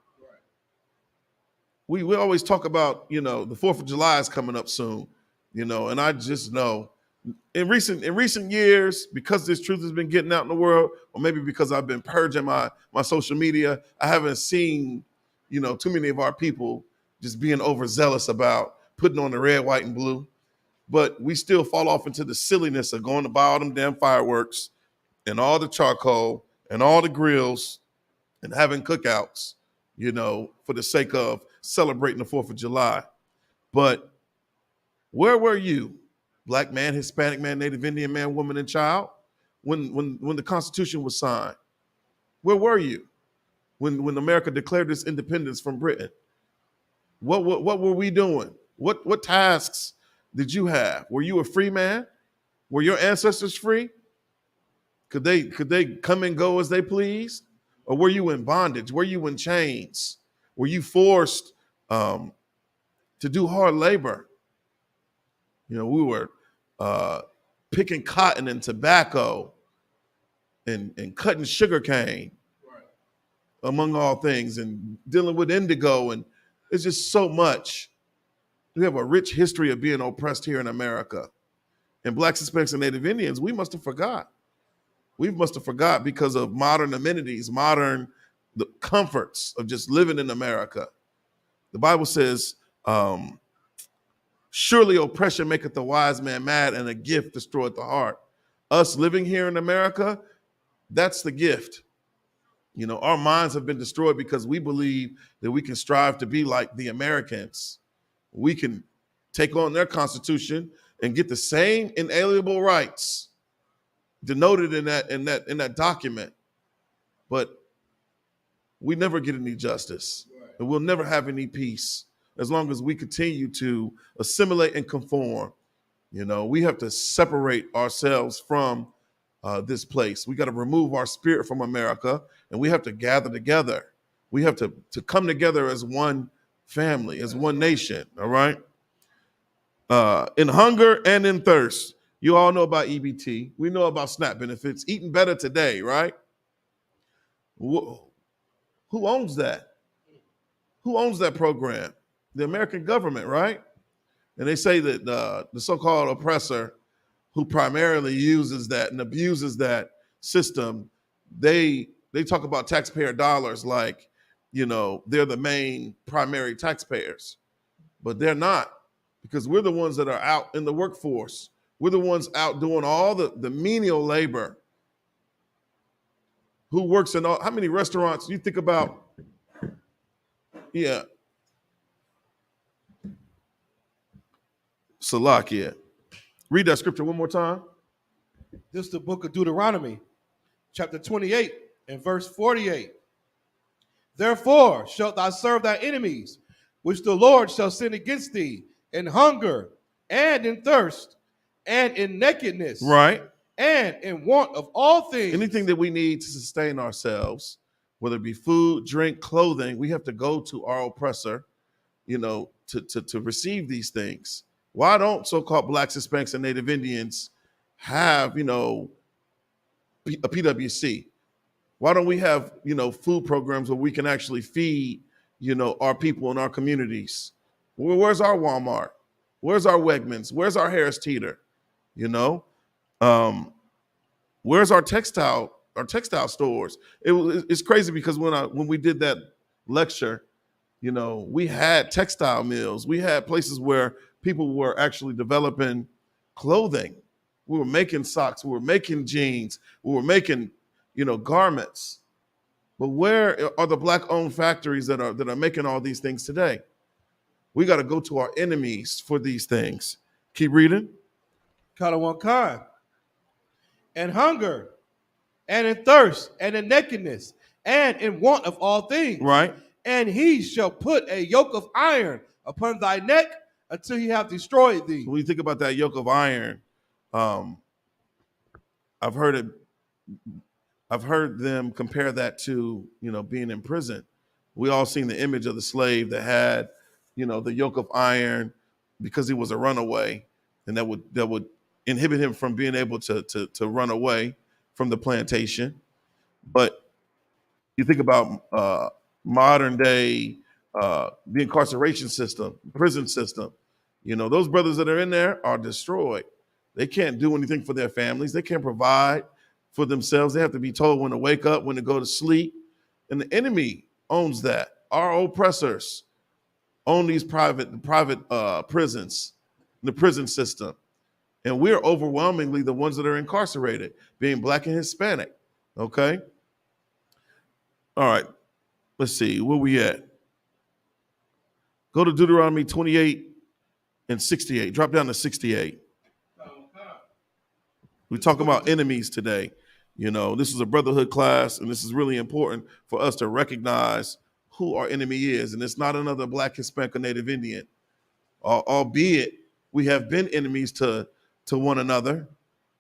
We always talk about, you know, the 4th of July is coming up soon, you know, and I just know in recent years, because this truth has been getting out in the world, or maybe because I've been purging my social media, I haven't seen, you know, too many of our people just being overzealous about putting on the red, white, and blue. But we still fall off into the silliness of going to buy all them damn fireworks and all the charcoal and all the grills and having cookouts, you know, for the sake of celebrating the 4th of July. But where were you, black man, Hispanic man, Native Indian man, woman, and child, when the Constitution was signed? Where were you when America declared its independence from Britain? What were we doing? What tasks did you have? Were you a free man? Were your ancestors free? Could they come and go as they pleased? Or were you in bondage? Were you in chains? Were you forced to do hard labor? You know, we were picking cotton and tobacco and cutting sugar cane, among all things, and dealing with indigo. And it's just so much. We have a rich history of being oppressed here in America. And blacks, Hispanics, and Native Indians, we must have forgot. We must have forgot because of modern amenities, the comforts of just living in America. The Bible says Surely oppression maketh the wise man mad, and a gift destroyeth the heart. Us living here in America, that's the gift. You know, our minds have been destroyed because we believe that we can strive to be like the Americans. We can take on their constitution and get the same inalienable rights denoted in that document. But we never get any justice, and we'll never have any peace as long as we continue to assimilate and conform. You know, we have to separate ourselves from this place. We got to remove our spirit from America, and we have to gather together. We have to come together as one family, as one nation, all right? In hunger and in thirst. You all know about EBT. We know about SNAP benefits. Eating better today, right? Who owns that? Who owns that program? The American government, right? And they say that the so-called oppressor who primarily uses that and abuses that system, they talk about taxpayer dollars like, you know, they're the main primary taxpayers. But they're not, because we're the ones that are out in the workforce. We're the ones out doing all the menial labor. Who works in how many restaurants you think about? Yeah. Salakia. Read that scripture one more time. This is the book of Deuteronomy, chapter 28 and verse 48. Therefore shalt thou serve thy enemies, which the Lord shall send against thee, in hunger and in thirst and in nakedness. Right. And in want of all things. Anything that we need to sustain ourselves, whether it be food, drink, clothing, we have to go to our oppressor, you know, to receive these things. Why don't so-called Blacks, Hispanics, and Native Indians have, you know, a PWC? Why don't we have, you know, food programs where we can actually feed, you know, our people in our communities? Where's our Walmart? Where's our Wegmans? Where's our Harris Teeter? You know, where's our textile stores? It's crazy because when we did that lecture, you know, we had textile mills. We had places where people were actually developing clothing. We were making socks. We were making jeans. We were making, you know, garments. But where are the Black-owned factories that are making all these things today? We got to go to our enemies for these things. Keep reading. Kalawankan. And hunger, and in thirst, and in nakedness, and in want of all things. Right. And he shall put a yoke of iron upon thy neck until he have destroyed thee. When you think about that yoke of iron, I've heard them compare that to, you know, being in prison. We all seen the image of the slave that had, you know, the yoke of iron because he was a runaway, and that would inhibit him from being able to run away from the plantation. But you think about modern day the incarceration system, prison system. You know, those brothers that are in there are destroyed. They can't do anything for their families. They can't provide for themselves. They have to be told when to wake up, when to go to sleep. And the enemy owns that. Our oppressors own these private prisons, the prison system. And we're overwhelmingly the ones that are incarcerated, being Black and Hispanic. Okay? All right. Let's see. Where we at? Go to Deuteronomy 28 and 68. Drop down to 68. We talk about enemies today. You know, this is a brotherhood class, and this is really important for us to recognize who our enemy is. And it's not another Black, Hispanic, or Native Indian. Albeit we have been enemies to one another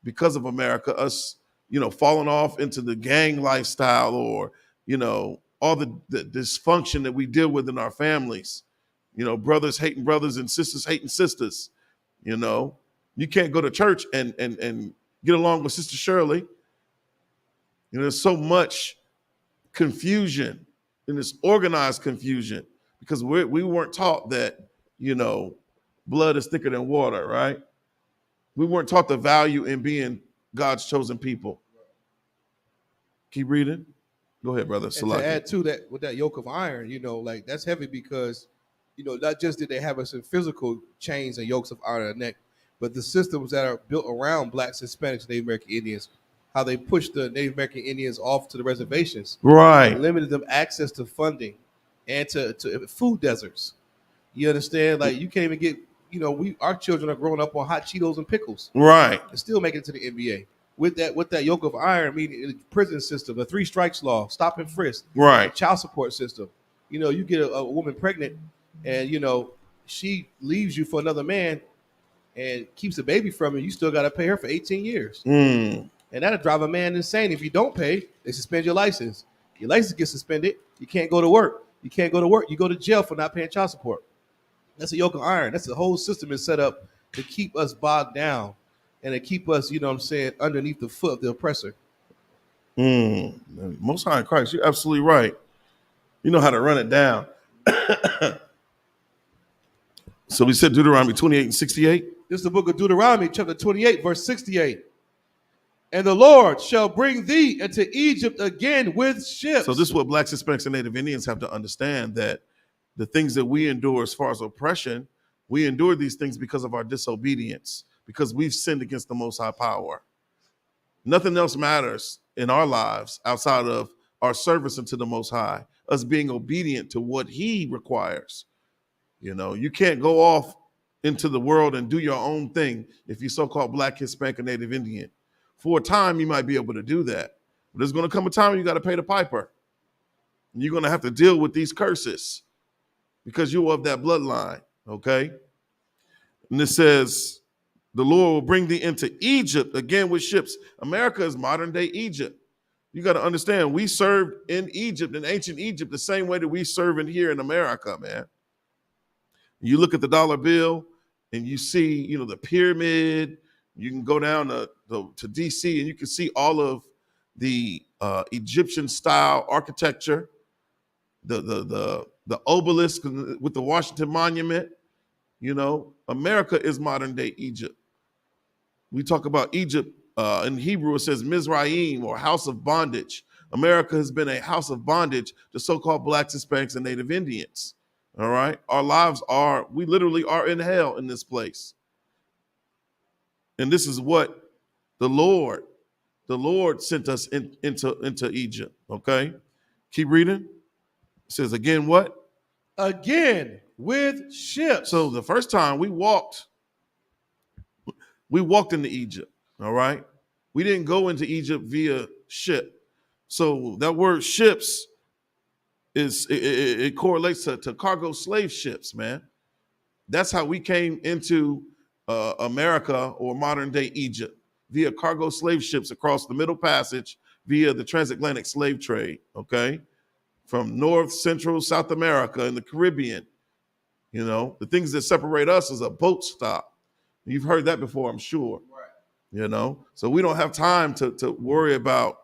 because of America, us, you know, falling off into the gang lifestyle, or, you know, all the dysfunction that we deal with in our families. You know, brothers hating brothers and sisters hating sisters. You know, you can't go to church and get along with Sister Shirley. You know, there's so much confusion, and this organized confusion, because we weren't taught that, you know, blood is thicker than water, right? We weren't taught the value in being God's chosen people. Keep reading. Go ahead, brother. And to add to that, with that yoke of iron, you know, like that's heavy because not just did they have us in physical chains and yokes of iron on their neck, but the systems that are built around blacks, Hispanics, Native American Indians, how they pushed the Native American Indians off to the reservations, Right. limited them access to funding and to food deserts. You understand? Like you can't even get, our children are growing up on hot Cheetos and pickles, Right. and still making it to the NBA with that yoke of iron. Meaning the prison system, the 3 strikes law, stop and frisk, Right. the child support system. You get a woman pregnant, and she leaves you for another man, and keeps the baby from you. You still got to pay her for 18 years, and that'll drive a man insane. If you don't pay, they suspend your license. Your license gets suspended. You can't go to work. You go to jail for not paying child support. That's a yoke of iron. That's the whole system is set up to keep us bogged down and to keep us, underneath the foot of the oppressor. Most High in Christ, you're absolutely right. You know how to run it down. So we said Deuteronomy 28 and 68. This is the book of Deuteronomy, chapter 28, verse 68. And the Lord shall bring thee into Egypt again with ships. So this is what blacks, Hispanics, and Native Indians have to understand, that the things that we endure as far as oppression, we endure these things because of our disobedience, because we've sinned against the Most High Power. Nothing else matters in our lives outside of our service unto the Most High, us being obedient to what He requires. You can't go off into the world and do your own thing if you're so-called black, Hispanic, or Native Indian. For a time, you might be able to do that. But there's going to come a time when you got to pay the piper. And you're going to have to deal with these curses because you're of that bloodline, okay? And it says, the Lord will bring thee into Egypt again with ships. America is modern-day Egypt. You got to understand, we served in Egypt, in ancient Egypt, the same way that we serve in here in America, man. You look at the dollar bill and you see, the pyramid. You can go down to DC and you can see all of the Egyptian style architecture, the obelisk with the Washington Monument. America is modern day Egypt. We talk about Egypt in Hebrew, it says Mizraim, or house of bondage. America has been a house of bondage to so-called blacks, Hispanics, and Native Indians. All right. Our lives we literally are in hell in this place. And this is what the Lord sent us into Egypt. Okay. Keep reading. It says again, what? Again with ships. So the first time we walked into Egypt. All right. We didn't go into Egypt via ship. So that word ships it correlates to cargo slave ships, man. That's how we came into America, or modern day Egypt, via cargo slave ships across the Middle Passage via the transatlantic slave trade, okay? From North, Central, South America and the Caribbean. The things that separate us is a boat stop. You've heard that before, I'm sure. Right. So we don't have time to worry about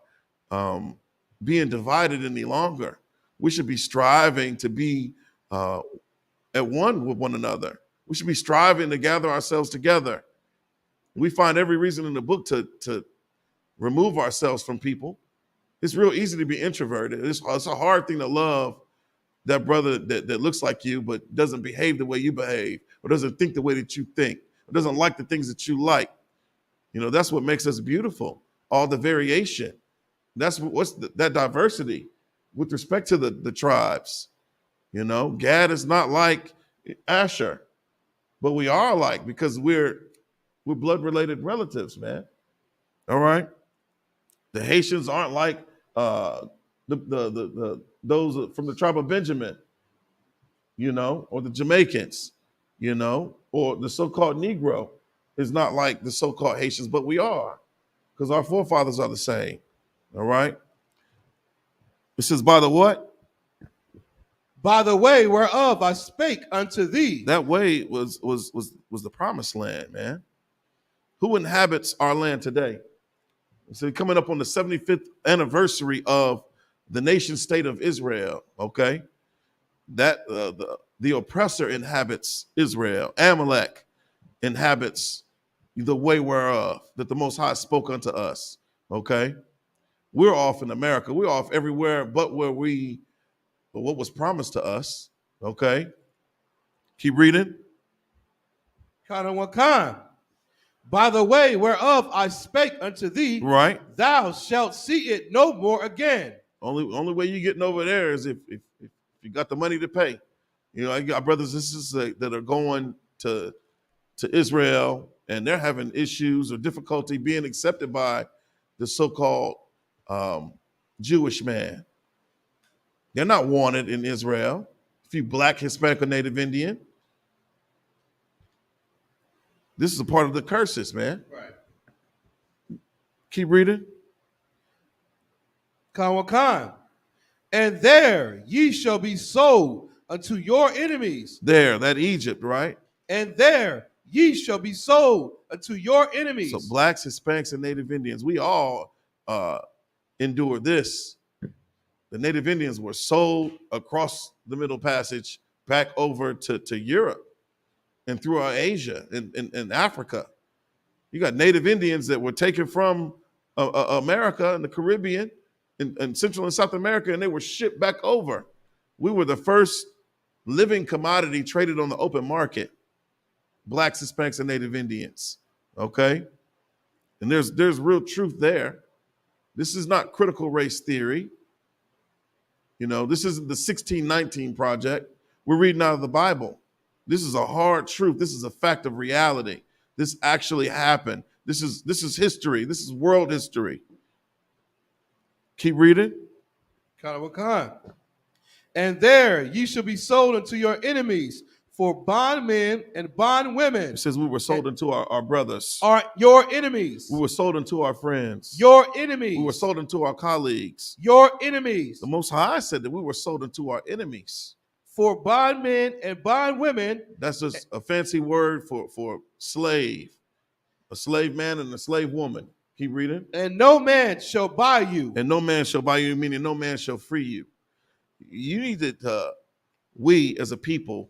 being divided any longer. We should be striving to be at one with one another. We should be striving to gather ourselves together. We find every reason in the book to remove ourselves from people. It's real easy to be introverted. It's a hard thing to love that brother that looks like you but doesn't behave the way you behave, or doesn't think the way that you think, or doesn't like the things that you like. That's what makes us beautiful, all the variation. That's that diversity with respect to the tribes. Gad is not like Asher, but we are alike because we're blood related relatives, man. All right. The Haitians aren't like those from the tribe of Benjamin, or the Jamaicans, or the so-called Negro is not like the so-called Haitians, but we are, because our forefathers are the same. All right. It says, by the what? By the way whereof I spake unto thee. That way was the promised land, man. Who inhabits our land today? So coming up on the 75th anniversary of the nation state of Israel, okay? That the oppressor inhabits Israel. Amalek inhabits the way whereof that the Most High spoke unto us, okay? We're off in America. We're off everywhere but what was promised to us, okay? Keep reading. Kind one kind. By the way whereof I spake unto thee, Right. thou shalt see it no more again. Only way you getting over there is if you got the money to pay. You know, I got brothers and sisters that are going to Israel, and they're having issues or difficulty being accepted by the so-called Jewish man. They're not wanted in Israel. If you black, Hispanic, or Native Indian, this is a part of the curses, man. Right. Keep reading. Kan. And there ye shall be sold unto your enemies. There, that Egypt, right? And there ye shall be sold unto your enemies. So blacks, Hispanics, and Native Indians, we all endure this. The Native Indians were sold across the Middle Passage back over to Europe and throughout Asia and Africa. You got Native Indians that were taken from America and the Caribbean and Central and South America, and they were shipped back over. We were the first living commodity traded on the open market. Blacks, Hispanics, and Native Indians. Okay? And there's real truth there. This is not critical race theory. You know, this isn't the 1619 Project. We're reading out of the Bible. This is a hard truth. This is a fact of reality. This actually happened. This is history. This is world history. Keep reading. And there ye shall be sold unto your enemies for bondmen and bondwomen. It says we were sold unto our brothers. Are your enemies. We were sold unto our friends. Your enemies. We were sold unto our colleagues. Your enemies. The Most High said that we were sold unto our enemies. For bondmen and bondwomen. That's just a fancy word for slave. A slave man and a slave woman. Keep reading. And no man shall buy you. And no man shall buy you, meaning no man shall free you. You need to, we as a people,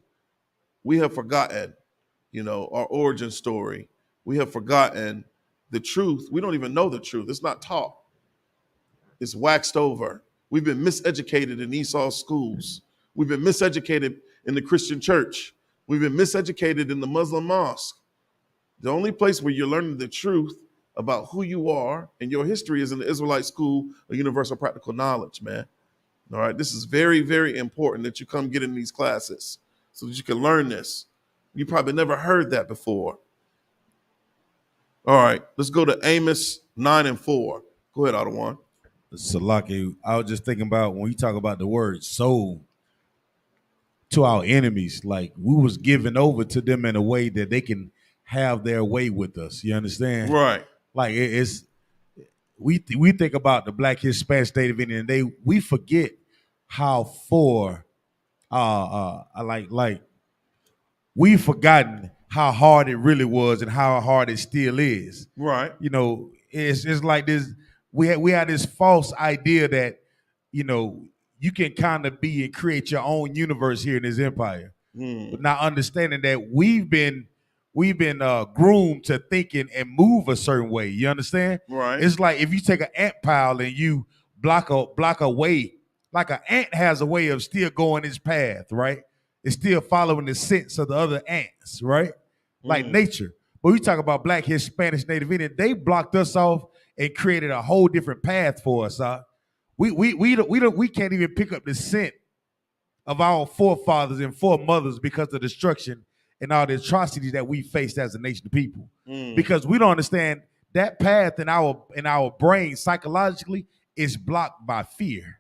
we have forgotten, you know, our origin story. We have forgotten the truth. We don't even know the truth. It's not taught. It's waxed over. We've been miseducated in Esau's schools. We've been miseducated in the Christian church. We've been miseducated in the Muslim mosque. The only place where you're learning the truth about who you are and your history is in the Israelite School of Universal Practical Knowledge, man. All right, this is very, very important that you come get in these classes so that you can learn this. You probably never heard that before. All right, let's go to Amos 9:4. Go ahead, Ottawa. Salaki, I was just thinking about when you talk about the word sold to our enemies, like we was given over to them in a way that they can have their way with us. You understand? Right. Like it's we think about the Black, Hispanic, Native Indian, and we forget how far like we've forgotten how hard it really was and how hard it still is. Right. You know, it's like this. We had this false idea that, you know, you can kind of be and create your own universe here in this empire, but not understanding that we've been groomed to thinking and move a certain way. You understand? Right. It's like if you take an ant pile and you block a way, like an ant has a way of still going its path, right? It's still following the sense of the other ants, right? Like nature. But we talk about Black, Hispanic, Native Indian. They blocked us off and created a whole different path for us. We can't even pick up the scent of our forefathers and foremothers because of destruction and all the atrocities that we faced as a nation of people. Because we don't understand that path in our brain psychologically is blocked by fear.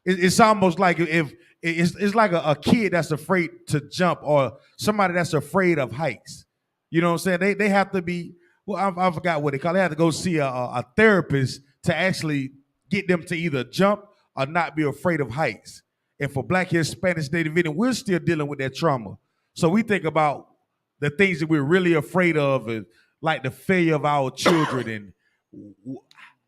It's almost like if it's like a kid that's afraid to jump or somebody that's afraid of heights. You know what I'm saying? They have to be, well, I forgot what they call it. They have to go see a therapist to actually get them to either jump or not be afraid of heights. And for Black, Hispanic, Native Indian, we're still dealing with that trauma. So we think about the things that we're really afraid of, and like the failure of our children, and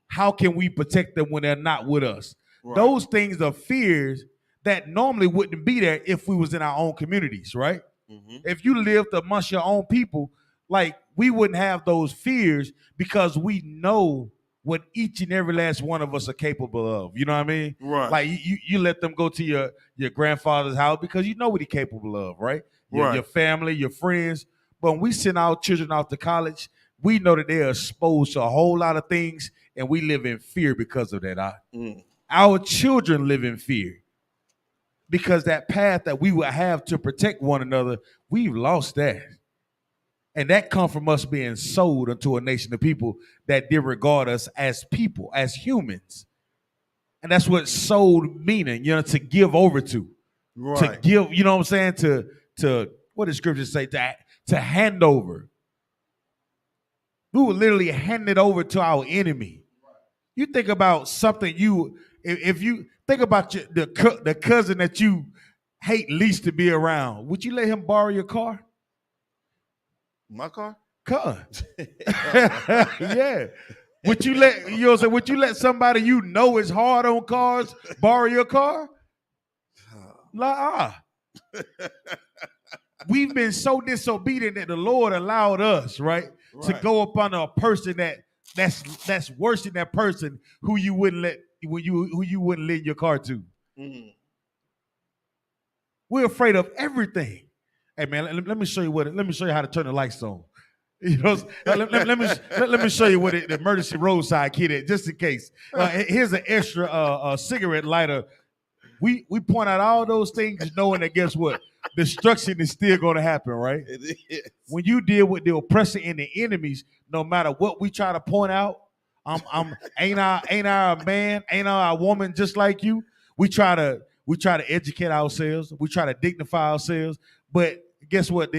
how can we protect them when they're not with us? Right. Those things are fears that normally wouldn't be there if we was in our own communities, right? If you lived amongst your own people, like we wouldn't have those fears because we know what each and every last one of us are capable of. You know what I mean? Right. Like you let them go to your grandfather's house because you know what he's capable of, right? Your family, your friends. But when we send our children off to college, we know that they're exposed to a whole lot of things, and we live in fear because of that. Our children live in fear because that path that we would have to protect one another, we've lost that. And that comes from us being sold unto a nation of people that did regard us as people, as humans. And that's what sold meaning, to give over to. Right. To give, you know what I'm saying? To what does scripture say? To hand over. We would literally hand it over to our enemy. You think about something if you think about the cousin that you hate least to be around, would you let him borrow your car? My car? Car. Yeah. Would you let somebody you know is hard on cars borrow your car? We've been so disobedient that the Lord allowed us, right, to go up under a person that's worse than that person who you wouldn't lend your car to. We're afraid of everything. Hey man, let me show you how to turn the lights on. Let me show you what the emergency roadside kit is, just in case. Here's an extra cigarette lighter. We point out all those things, knowing that guess what? Destruction is still going to happen, right? It is. When you deal with the oppressor and the enemies, no matter what we try to point out, ain't I a man? Ain't I a woman just like you? We try to educate ourselves. We try to dignify ourselves, but guess what?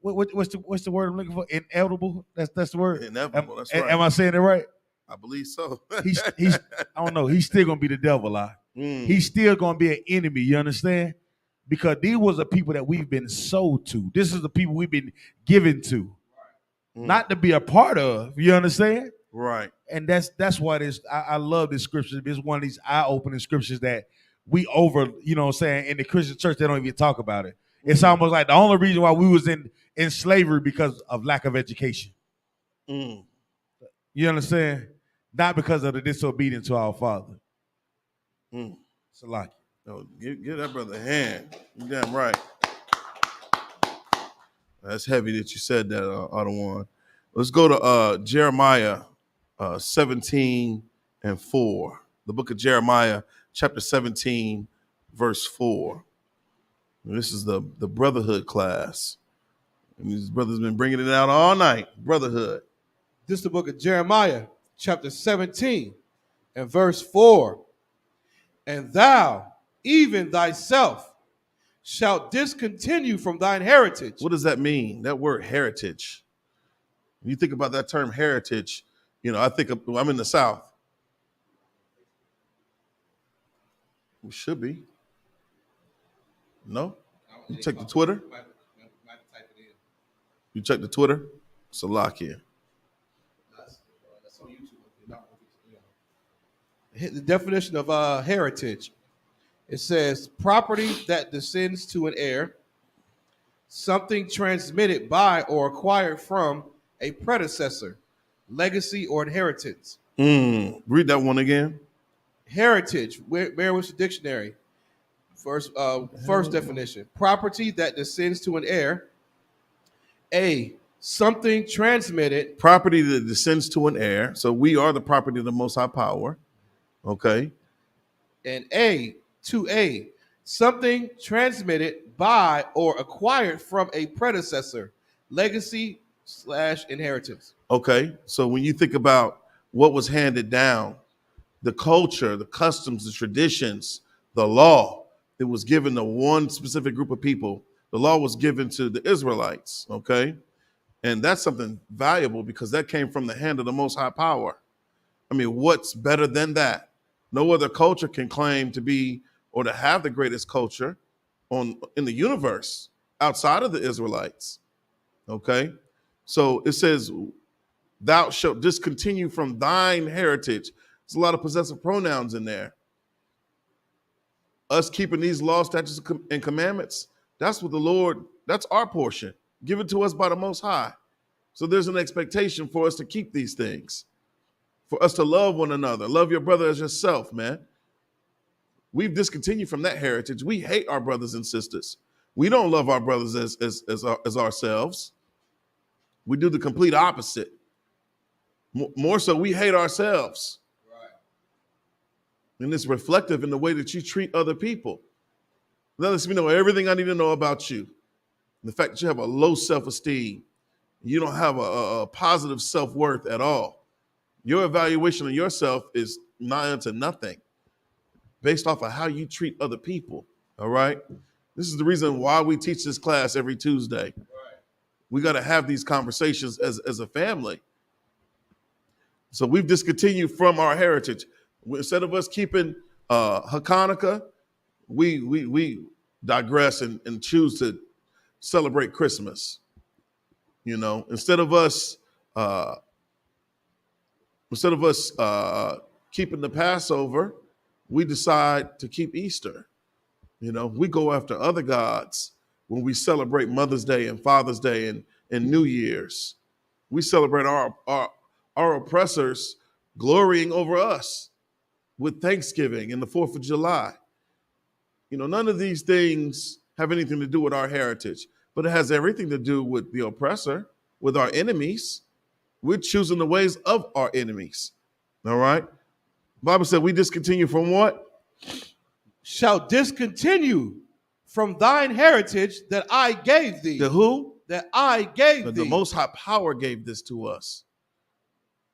What's the word I'm looking for? Inevitable. That's the word. Inevitable. That's right. Am I saying it right? I believe so. he's I don't know. He's still gonna be the devil. He's still gonna be an enemy. You understand? Because these was the people that we've been sold to. This is the people we've been given to, not to be a part of. You understand? Right. And that's why I love this scripture. It's one of these eye-opening scriptures that we you know what I'm saying, in the Christian church, they don't even talk about it. It's almost like the only reason why we was in slavery because of lack of education. You understand? Not because of the disobedience to our Father. It's a lot. No, give that brother a hand. You're damn right. That's heavy that you said that, Ottawan. Let's go to Jeremiah 17 and 4. The book of Jeremiah, chapter 17, verse 4. And this is the Brotherhood class. And these brothers been bringing it out all night. Brotherhood. This is the book of Jeremiah, chapter 17, and verse 4. And thou, even thyself, shalt discontinue from thine heritage. What does that mean? That word heritage. When you think about that term heritage, I think I'm in the South. We should be. No? You check the Twitter? You check the Twitter? It's a lock here. The definition of heritage. It says property that descends to an heir, something transmitted by or acquired from a predecessor, legacy or inheritance. Read that one again. Heritage, Merriam-Webster Dictionary. First definition: property that descends to an heir. A, something transmitted. Property that descends to an heir. So we are the property of the Most High Power. Okay. And A, something transmitted by or acquired from a predecessor, legacy / inheritance. Okay. So when you think about what was handed down, the culture, the customs, the traditions, the law, it was given to one specific group of people. The law was given to the Israelites. Okay. And that's something valuable because that came from the hand of the Most High Power. I mean, what's better than that? No other culture can claim to be or to have the greatest culture in the universe outside of the Israelites. Okay? So it says, thou shalt discontinue from thine heritage. There's a lot of possessive pronouns in there. Us keeping these laws, statutes, and commandments, that's what the Lord, that's our portion, given to us by the Most High. So there's an expectation for us to keep these things. for us to love one another. Love your brother as yourself, man. We've discontinued from that heritage. We hate our brothers and sisters. We don't love our brothers as ourselves. We do the complete opposite. More so, we hate ourselves. And it's reflective in the way that you treat other people. That lets me know everything I need to know about you. The fact that you have a low self-esteem, you don't have a positive self-worth at all. Your evaluation of yourself is nigh unto nothing based off of how you treat other people, all right? This is the reason why we teach this class every Tuesday. We got to have these conversations as a family. So we've discontinued from our heritage. Instead of us keeping Hanukkah, we digress and choose to celebrate Christmas. You know, instead of us keeping the Passover, we decide to keep Easter. You know, we go after other gods when we celebrate Mother's Day and Father's Day and New Year's. We celebrate our oppressors glorying over us with Thanksgiving and the 4th of July. You know, none of these things have anything to do with our heritage, but it has everything to do with the oppressor, with our enemies. We're choosing the ways of our enemies. All right? The Bible said we discontinue from what? Shall discontinue from thine heritage that I gave thee. The who? That I gave thee. The Most High Power gave this to us.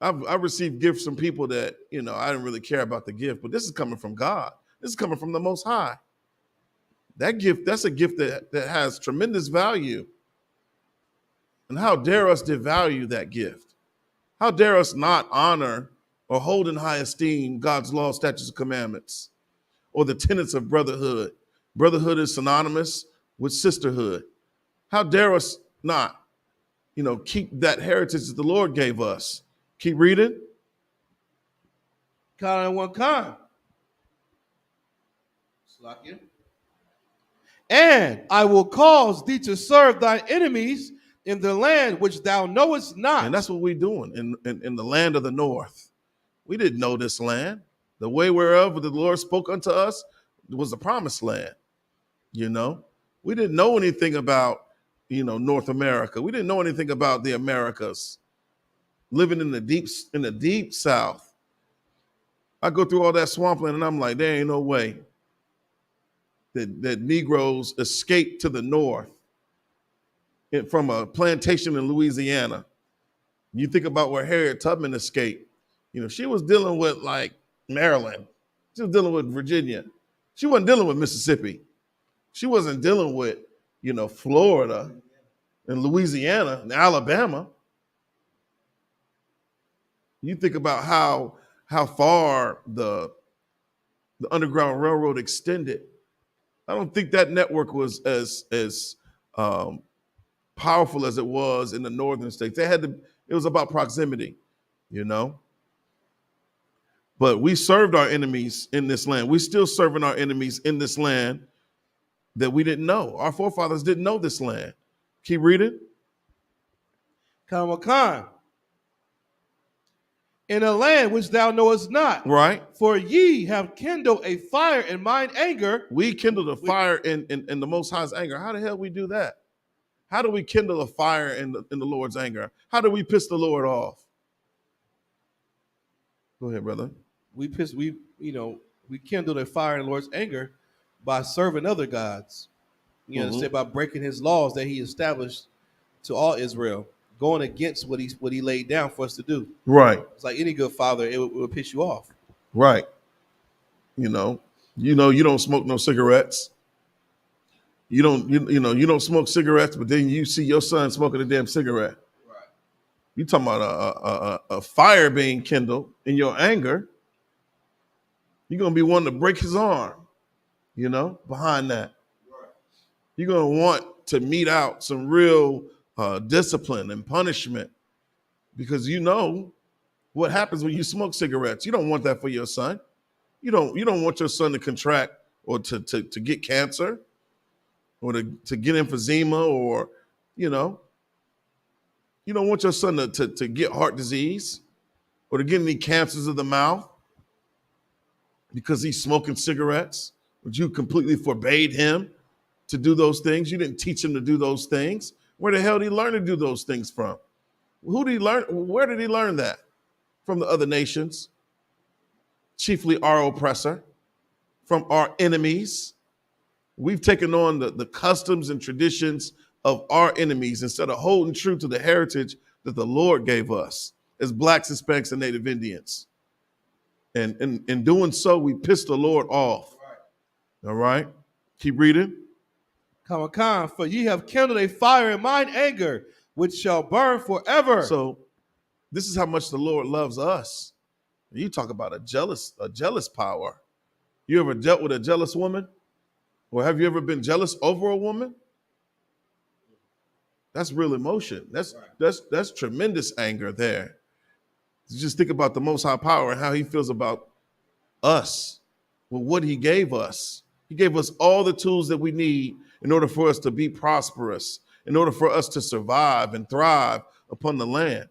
I've received gifts from people that, you know, I didn't really care about the gift, but this is coming from God. This is coming from the Most High. That gift, that's a gift that has tremendous value. And how dare us devalue that gift? How dare us not honor or hold in high esteem God's law, statutes, and commandments, or the tenets of brotherhood? Brotherhood is synonymous with sisterhood. How dare us not, you know, keep that heritage that the Lord gave us? Keep reading. Count on one kind. And I will cause thee to serve thy enemies in the land which thou knowest not. And that's what we're doing in the land of the north. We didn't know this land. The way whereof the Lord spoke unto us was the promised land. You know, we didn't know anything about, you know, North America. We didn't know anything about the Americas. Living in the deep South. I go through all that swampland and I'm like, there ain't no way that Negroes escaped to the north from a plantation in Louisiana. You think about where Harriet Tubman escaped. You know, she was dealing with like Maryland. She was dealing with Virginia. She wasn't dealing with Mississippi. She wasn't dealing with, you know, Florida and Louisiana and Alabama. You think about how far the Underground Railroad extended. I don't think that network was as powerful as it was in the northern states. It was about proximity, you know. But we served our enemies in this land. We're still serving our enemies in this land that we didn't know. Our forefathers didn't know this land. Keep reading. Khan. In a land which thou knowest not. Right. For ye have kindled a fire in mine anger. We kindled a fire in the Most High's anger. How the hell we do that? How do we kindle a fire in the Lord's anger? How do we piss the Lord off? Go ahead, brother. We kindled a fire in the Lord's anger by serving other gods. You understand? By breaking his laws that he established to all Israel, going against what he laid down for us to do. Right. It's like any good father, it would piss you off. Right. You don't smoke no cigarettes. You don't smoke cigarettes, but then you see your son smoking a damn cigarette. Right. You talking about a fire being kindled in your anger. You're gonna be wanting to break his arm, you know, behind that. Right. You're gonna want to mete out some real discipline and punishment, because you know what happens when you smoke cigarettes. You don't want that for your son. You don't want your son to contract or to get cancer or to get emphysema, or, you know, you don't want your son to get heart disease. or they're getting any cancers of the mouth because he's smoking cigarettes, but you completely forbade him to do those things. You didn't teach him to do those things. Where the hell did he learn to do those things from? Who did he learn? Where did he learn that? From the other nations, chiefly our oppressor, from our enemies. We've taken on the customs and traditions of our enemies instead of holding true to the heritage that the Lord gave us as Blacks, Hispanics, and Native Indians. And in doing so, we pissed the Lord off. All right? Keep reading. Come on, for ye have kindled a fire in mine anger, which shall burn forever. So this is how much the Lord loves us. You talk about a jealous power. You ever dealt with a jealous woman? Or have you ever been jealous over a woman? That's real emotion. That's tremendous anger there. Just think about the Most High Power and how he feels about us, with what he gave us. He gave us all the tools that we need in order for us to be prosperous, in order for us to survive and thrive upon the land.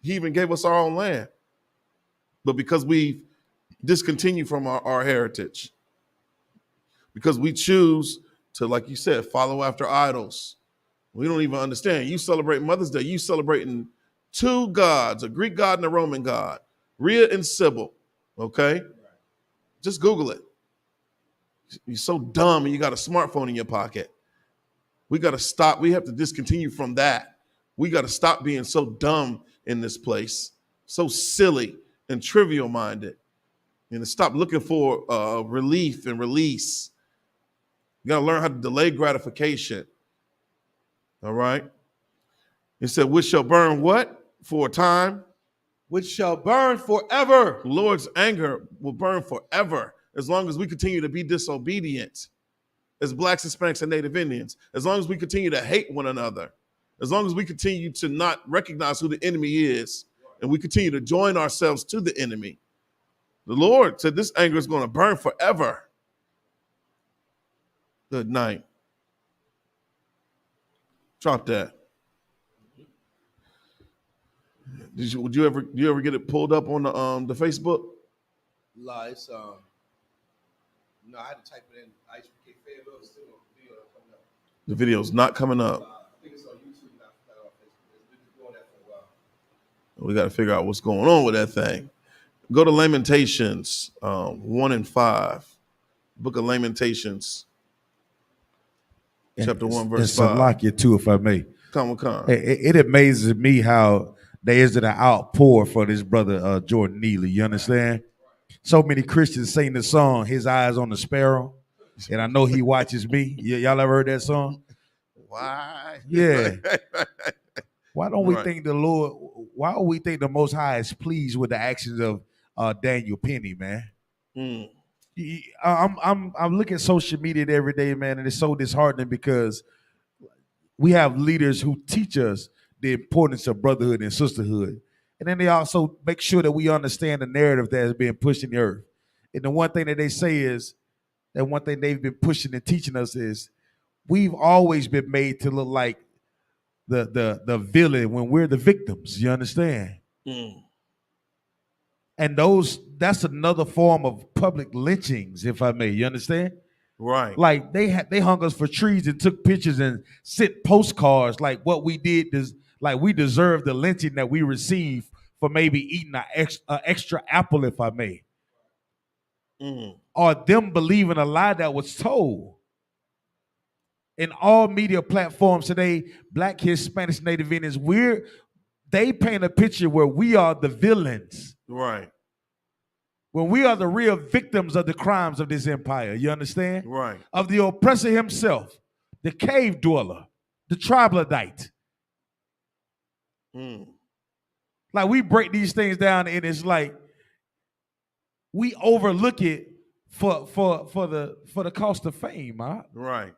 He even gave us our own land. But because we discontinue from our heritage, because we choose to, like you said, follow after idols, we don't even understand. You celebrate Mother's Day, you celebrating two gods, a Greek god and a Roman god, Rhea and Sybil, okay? Just Google it. You're so dumb and you got a smartphone in your pocket. We got to stop. We have to discontinue from that. We got to stop being so dumb in this place, so silly and trivial minded, and to stop looking for relief and release. You got to learn how to delay gratification. All right. It said, which shall burn what? For a time. Which shall burn forever. The Lord's anger will burn forever as long as we continue to be disobedient as Blacks, Hispanics, and Native Indians, as long as we continue to hate one another, as long as we continue to not recognize who the enemy is, and we continue to join ourselves to the enemy. The Lord said this anger is going to burn forever. Good night. Drop that. Would you ever get it pulled up on the Facebook? Lies. No, I had to type it in. Isupk Fayetteville. Still no video coming up. The video's not coming up. I think it's on YouTube, not on Facebook. We've been doing that for a while. We got to figure out what's going on with that thing. Go to Lamentations 1 and 5. Book of Lamentations, chapter 1, verse 5. And Salakia too, if I may. Come. It amazes me how there isn't an outpour for this brother Jordan Neely. You understand? So many Christians sing the song, His Eyes on the Sparrow. And I know he watches me. Y'all ever heard that song? Why? Yeah. Why don't we think the Lord, why don't we think the Most High is pleased with the actions of Daniel Penny, man? I'm looking at social media every day, man, and it's so disheartening because we have leaders who teach us the importance of brotherhood and sisterhood. And then they also make sure that we understand the narrative that has been pushed in the earth. And the one thing that they say is, that one thing they've been pushing and teaching us is, we've always been made to look like the villain when we're the victims. You understand? And that's another form of public lynchings, if I may. You understand? Right. Like they hung us for trees and took pictures and sent postcards like what we did is like we deserve the lynching that we received for maybe eating an extra apple, if I may. Or them believing a lie that was told. In all media platforms today, Black, Hispanics, Native Indians, they paint a picture where we are the villains. Right. When we are the real victims of the crimes of this empire, you understand? Right. Of the oppressor himself, the cave dweller, the troglodyte. Like we break these things down and it's like we overlook it for the cost of fame, huh? Right.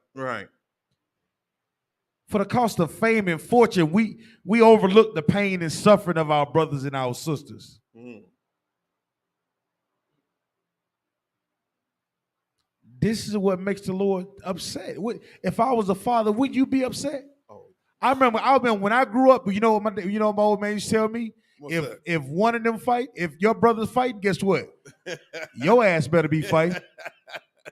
For the cost of fame and fortune, we overlook the pain and suffering of our brothers and our sisters. This is what makes the Lord upset. If I was a father, would you be upset? I remember when I grew up, you know what my old man used to tell me? If one of them fight, if your brother's fighting, guess what? Your ass better be fighting.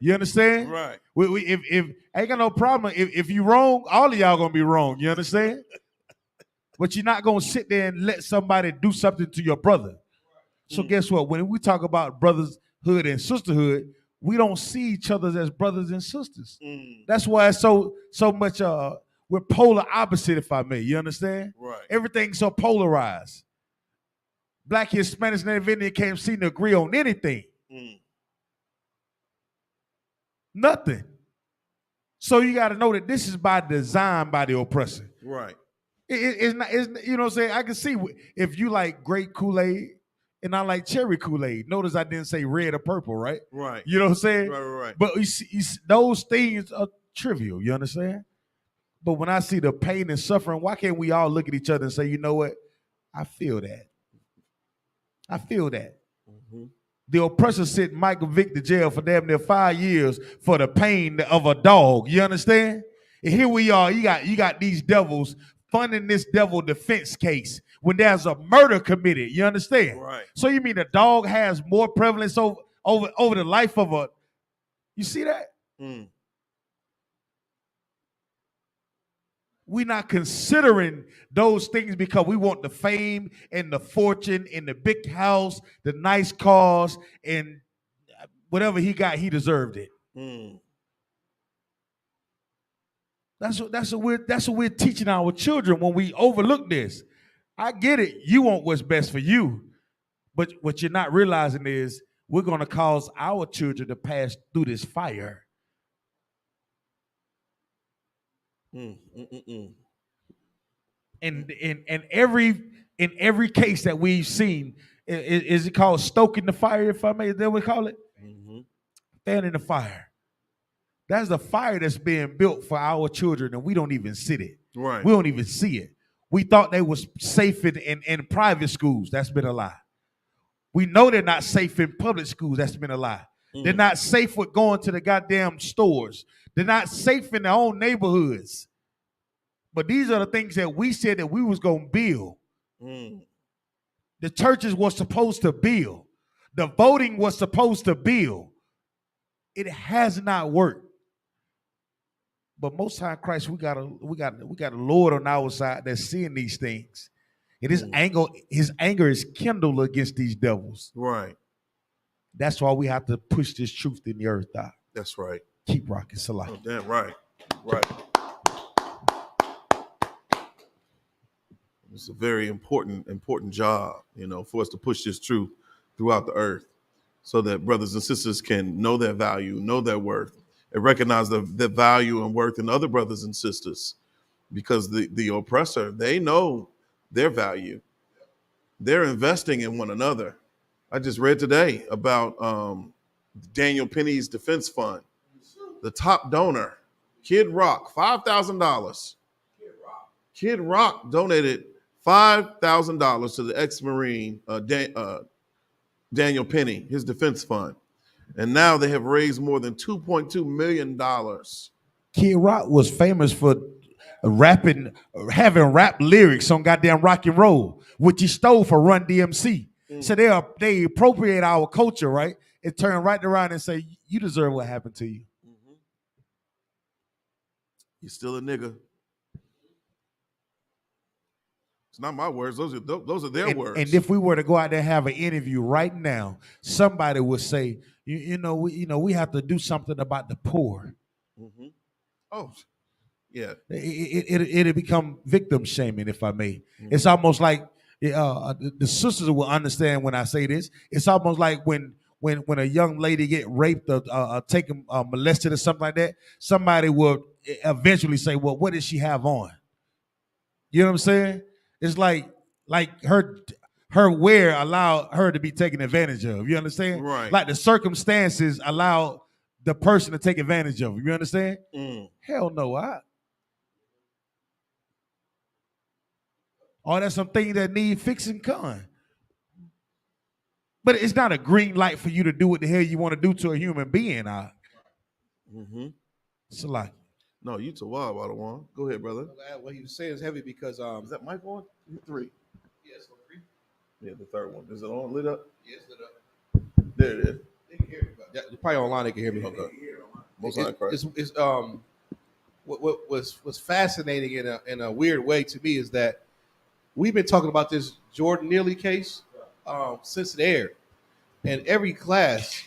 You understand? Right. If I ain't got no problem. If you wrong, all of y'all gonna be wrong. You understand? But you're not gonna sit there and let somebody do something to your brother. So guess what? When we talk about brotherhood and sisterhood, we don't see each other as brothers and sisters. That's why it's so much. We're polar opposite, if I may. You understand? Right. Everything's so polarized. Black, Hispanics, Native Indian can't seem to agree on anything. Nothing. So you got to know that this is by design by the oppressor. Right. It's not. It's, you know what I'm saying? I can see if you like grape Kool-Aid and I like cherry Kool-Aid. Notice I didn't say red or purple, right? Right. You know what I'm saying? Right. But you see, those things are trivial. You understand? But when I see the pain and suffering, why can't we all look at each other and say, you know what? I feel that. I feel that. The oppressor sent Michael Vick to jail for damn near 5 years for the pain of a dog. You understand? And here we are. You got these devils funding this devil defense case when there's a murder committed. You understand? Right. So you mean the dog has more prevalence over the life of a? You see that? We're not considering those things because we want the fame and the fortune and the big house, the nice cars, and whatever he got, he deserved it. That's what we're teaching our children when we overlook this. I get it. You want what's best for you, but what you're not realizing is we're going to cause our children to pass through this fire. And in every case that we've seen, is it called stoking the fire, if I may? Is that what we call it? Fanning the fire. That's the fire that's being built for our children, and we don't even see it. Right. We don't even see it. We thought they was safe in private schools. That's been a lie. We know they're not safe in public schools. That's been a lie. They're not safe with going to the goddamn stores. They're not safe in their own neighborhoods. But these are the things that we said that we was going to build. The churches was supposed to build. The voting was supposed to build. It has not worked. But most time, Christ, we got a Lord on our side that's seeing these things. And his anger is kindled against these devils. Right. That's why we have to push this truth in the earth out. That's right. Keep rocking, Salah. Oh, damn right. Right. It's a very important job, for us to push this truth throughout the earth so that brothers and sisters can know their value, know their worth, and recognize the value and worth in other brothers and sisters, because the oppressor, they know their value. They're investing in one another. I just read today about Daniel Penny's defense fund. The top donor, Kid Rock, $5,000. Kid Rock donated $5,000 to the ex-Marine Daniel Penny, his defense fund. And now they have raised more than $2.2 million. Kid Rock was famous for having rap lyrics on goddamn rock and roll, which he stole for Run DMC. So they appropriate our culture, right? And turn right around and say, you deserve what happened to you. You're still a nigga. It's not my words. Those are their words. And if we were to go out there and have an interview right now, somebody would say, we have to do something about the poor. Oh, yeah. It'll become victim shaming, if I may. It's almost like the sisters will understand when I say this. It's almost like when a young lady get raped or taken molested or something like that, somebody will eventually say, well, what does she have on? You know what I'm saying? It's like her wear allowed her to be taken advantage of. You understand? Right. Like the circumstances allowed the person to take advantage of. You understand? Hell no. That's something that need fixing, con. But it's not a green light for you to do what the hell you want to do to a human being. It's like, no, you TAWADAH, Wadawan. Go ahead, brother. What he was saying is heavy because is that mic on? 3. Yes, 3. Yeah, the third one. Is it on lit up? Yeah, it's lit up. There it is. They can hear me. But probably online they can hear me. Okay. Most High Christ. It's what was fascinating in a weird way to me is that we've been talking about this Jordan Neely case since it aired, and every class,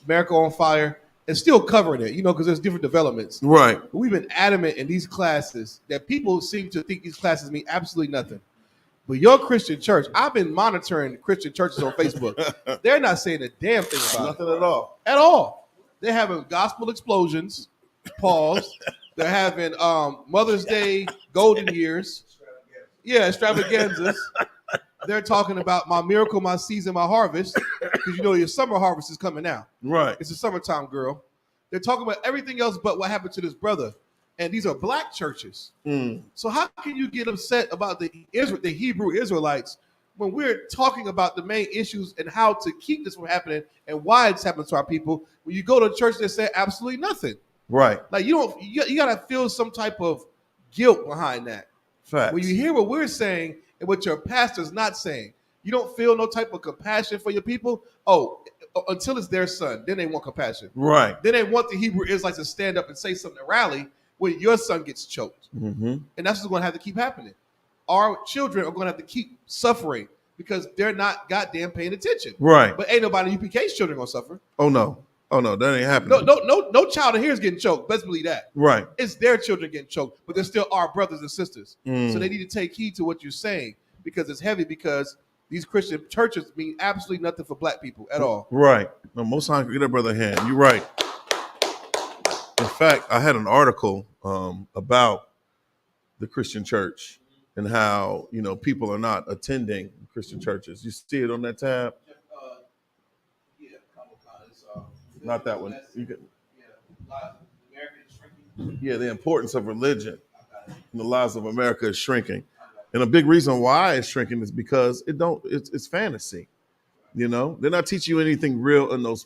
America on Fire, is still covering it. Because there's different developments. Right. But we've been adamant in these classes that people seem to think these classes mean absolutely nothing. But your Christian church, I've been monitoring Christian churches on Facebook. They're not saying a damn thing about Nothing at all. At all. They're having gospel explosions. Pause. They're having Mother's Day golden years. Yeah, extravaganzas. They're talking about my miracle, my season, my harvest. Because your summer harvest is coming now. Right. It's a summertime, girl. They're talking about everything else but what happened to this brother. And these are black churches. So how can you get upset about the Hebrew Israelites when we're talking about the main issues and how to keep this from happening and why it's happening to our people? When you go to a church that say absolutely nothing, right? Like you gotta feel some type of guilt behind that. Facts. When you hear what we're saying and what your pastor's not saying, you don't feel no type of compassion for your people. Oh, until it's their son, then they want compassion. Right. Then they want the Hebrew Israelites to stand up and say something to rally when your son gets choked. Mm-hmm. And that's what's going to have to keep happening. Our children are going to have to keep suffering because they're not goddamn paying attention. Right. But ain't nobody UPK's children going to suffer. Oh no, that ain't happening. No child in here is getting choked. Best believe that. Right. It's their children getting choked, but they're still our brothers and sisters. Mm. So they need to take heed to what you're saying because it's heavy because these Christian churches mean absolutely nothing for black people at all. Right. No, Most High, get that brother a hand. You're right. In fact, I had an article about the Christian church and how people are not attending Christian churches. You see it on that tab? Not that one. You can, the importance of religion in the lives of America is shrinking, and a big reason why it's shrinking is because it's fantasy. They're not teaching you anything real in those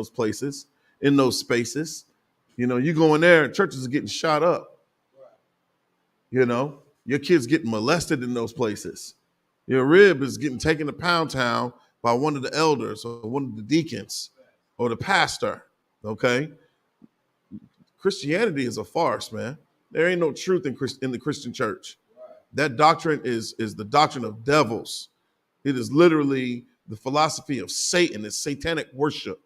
places, in those spaces. You go in there, churches are getting shot up. Your kids getting molested in those places. Your rib is getting taken to Pound Town by one of the elders or one of the deacons or the pastor. Okay, Christianity is a farce, man. There ain't no truth in the Christian church. That doctrine is the doctrine of devils. It is literally the philosophy of Satan. It's satanic worship.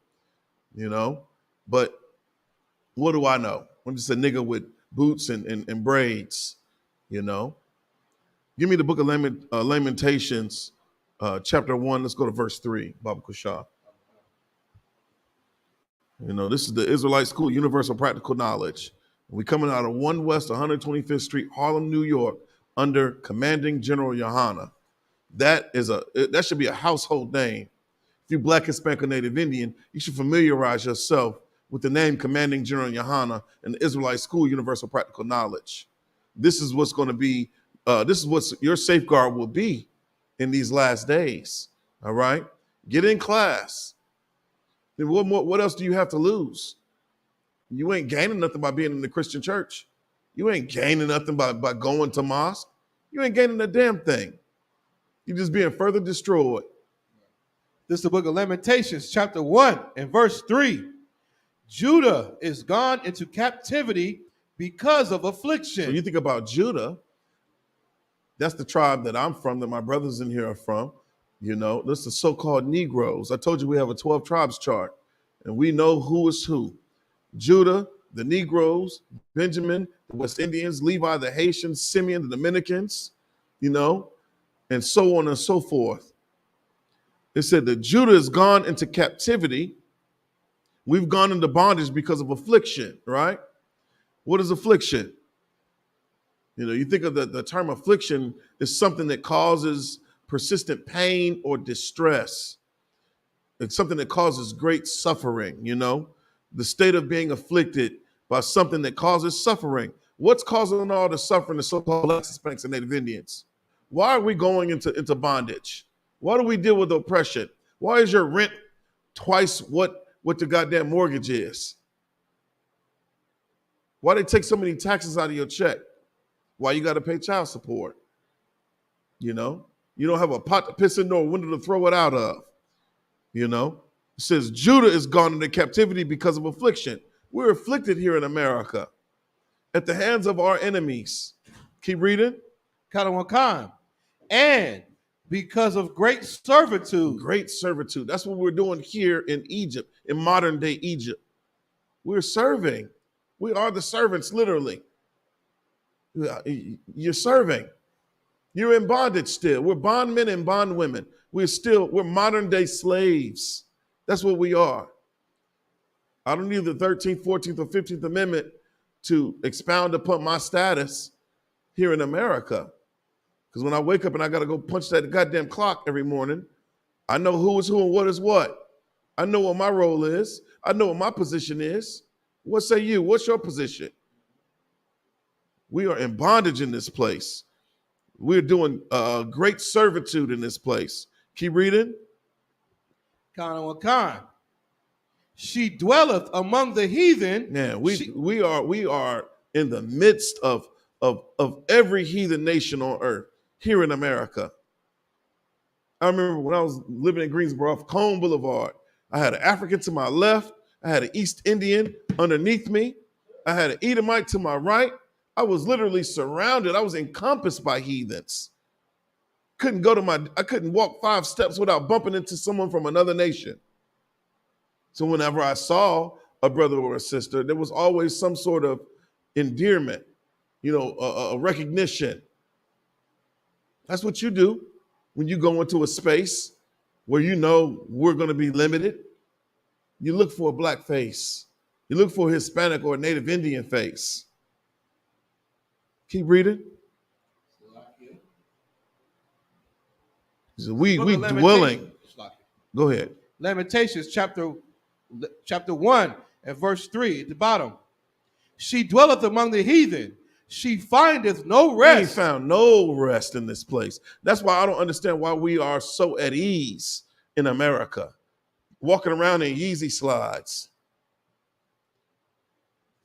But what do I know? I'm just a nigga with boots and braids, Give me the book of Lamentations, chapter 1. Let's go to verse 3, Baba Kushah. This is the Israelite School, Universal Practical Knowledge. We're coming out of 1 West 125th Street, Harlem, New York, under Commanding General YAHANNA. That should be a household name. If you're Black, Hispanic, or Native Indian, you should familiarize yourself with the name Commanding General YAHANNA and the Israelite School, Universal Practical Knowledge. This is what's going to be, this is what your safeguard will be in these last days. All right? Get in class. Then what else do you have to lose? You ain't gaining nothing by being in the Christian church. You ain't gaining nothing by going to mosque. You ain't gaining a damn thing. You're just being further destroyed. This is the book of Lamentations, chapter 1 and verse 3. Judah is gone into captivity because of affliction. When you think about Judah, that's the tribe that I'm from, that my brothers in here are from. This is the so-called Negroes. I told you we have a 12 tribes chart, and we know who is who. Judah, the Negroes, Benjamin, the West Indians, Levi, the Haitians, Simeon, the Dominicans, and so on and so forth. It said that Judah has gone into captivity. We've gone into bondage because of affliction, right? What is affliction? You think of the term affliction is something that causes persistent pain or distress. It's something that causes great suffering, the state of being afflicted by something that causes suffering. What's causing all the suffering of so-called Blacks, Hispanics, and Native Indians? Why are we going into bondage? Why do we deal with oppression? Why is your rent twice what the goddamn mortgage is? Why they take so many taxes out of your check? Why you got to pay child support? You don't have a pot to piss in nor a window to throw it out of. You know? It says Judah is gone into captivity because of affliction. We're afflicted here in America at the hands of our enemies. Keep reading. Kalawakan. And because of great servitude. Great servitude. That's what we're doing here in Egypt, in modern day Egypt. We're serving. We are the servants, literally. You're serving. You're in bondage still. We're bondmen and bondwomen. We're modern day slaves. That's what we are. I don't need the 13th, 14th, or 15th Amendment to expound upon my status here in America. Because when I wake up and I got to go punch that goddamn clock every morning, I know who is who and what is what. I know what my role is. I know what my position is. What say you? What's your position? We are in bondage in this place. We're doing great servitude in this place. Keep reading. Kalawakan. She dwelleth among the heathen. Man, we are in the midst of every heathen nation on earth here in America. I remember when I was living in Greensboro off Cone Boulevard, I had an African to my left, I had an East Indian underneath me, I had an Edomite to my right. I was literally surrounded. I was encompassed by heathens. I couldn't walk 5 steps without bumping into someone from another nation. So whenever I saw a brother or a sister, there was always some sort of endearment, a recognition. That's what you do when you go into a space where you know we're going to be limited. You look for a black face. You look for a Hispanic or a Native Indian face. Keep reading. So we dwelling. Go ahead. Lamentations chapter 1 and verse 3 at the bottom. She dwelleth among the heathen. She findeth no rest. We ain't found no rest in this place. That's why I don't understand why we are so at ease in America, walking around in Yeezy slides.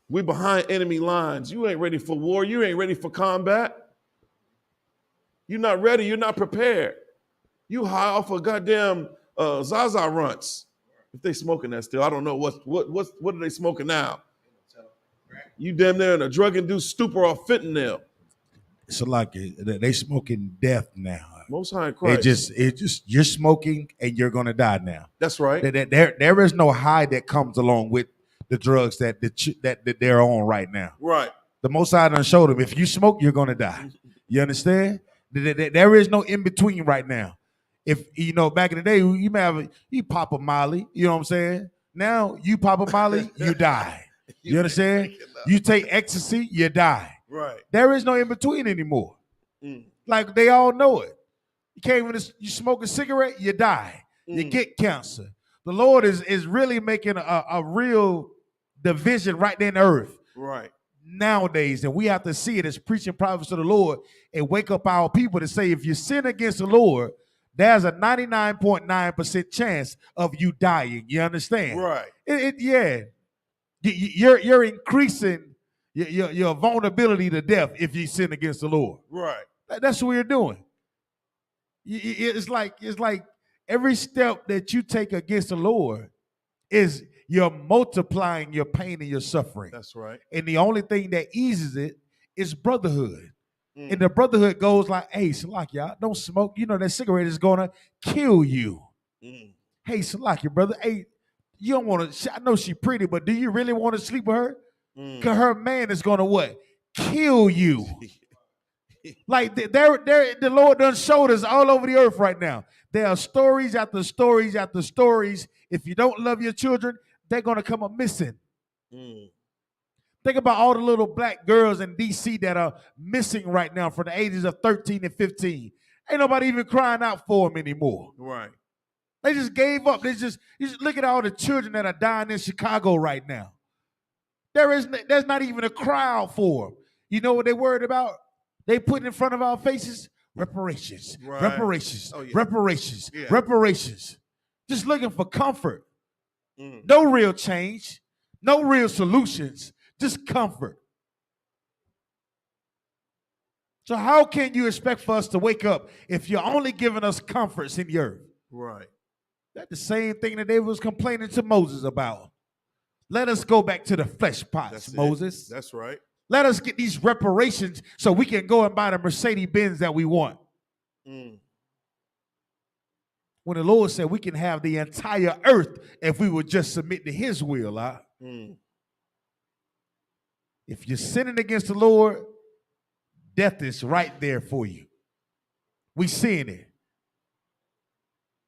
We behind enemy lines. You ain't ready for war. You ain't ready for combat. You're not ready. You're not prepared. You high off of goddamn Zaza runts. If they smoking that still, I don't know what are they smoking now. You damn near in a drug-induced stupor off fentanyl. It's like they smoking death now. Most High in Christ. You're smoking and you're gonna die now. That's right. There is no high that comes along with the drugs that they're on right now. Right. The Most High done showed them if you smoke, you're gonna die. You understand? There is no in between right now. If back in the day, you pop a Molly. You know what I'm saying? Now you pop a Molly, you die. You understand? You take ecstasy, you die. Right. There is no in between anymore. Like they all know it. You smoke a cigarette, you die. You get cancer. The Lord is really making a real division right there in the earth. Right. Nowadays, and we have to see it as preaching prophets of the Lord and wake up our people to say, if you sin against the Lord, there's a 99.9% chance of you dying. You understand? Right. Yeah. You're increasing your vulnerability to death if you sin against the Lord. Right. That's what we're doing. It's like every step that you take against the Lord is you're multiplying your pain and your suffering. That's right. And the only thing that eases it is brotherhood. And the brotherhood goes like, hey, Salakia, don't smoke. You know that cigarette is going to kill you. Hey, Salakia, brother, hey, you don't want to, I know she's pretty, but do you really want to sleep with her? Because her man is going to what? Kill you. Like the Lord done showed us all over the earth right now. There are stories after stories after stories. If you don't love your children, they're going to come up missing. Think about all the little black girls in D.C. that are missing right now from the ages of 13 and 15. Ain't nobody even crying out for them anymore. Right. They just gave up. You just look at all the children that are dying in Chicago right now. There's not even a crowd for them. You know what they worried about? They put in front of our faces reparations, Right. reparations, Oh, yeah. reparations, Yeah. reparations. Just looking for comfort. No real change, no real solutions, just comfort. So how can you expect for us to wake up if you're only giving us comforts in the earth? Right. That's the same thing that they was complaining to Moses about. Let us go back to the flesh pots, Moses. That's right. Let us get these reparations so we can go and buy the Mercedes-Benz that we want. Mm. When the Lord said we can have the entire earth if we would just submit to his will. Mm. If you're sinning against the Lord, death is right there for you. We seeing it.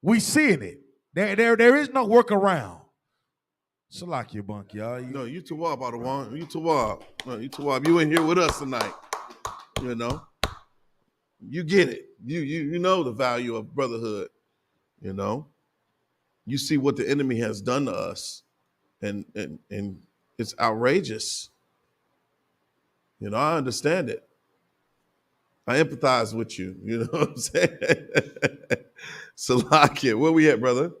We seeing it. There is no workaround. Salakia bunk, y'all. No, you too wild, about the one. You too wild. No, you too wild. You in here with us tonight. You know. You get it. You know the value of brotherhood. You know. You see what the enemy has done to us, and it's outrageous. You know, I understand it. I empathize with you. You know what I'm saying? Salakia, where we at, brother?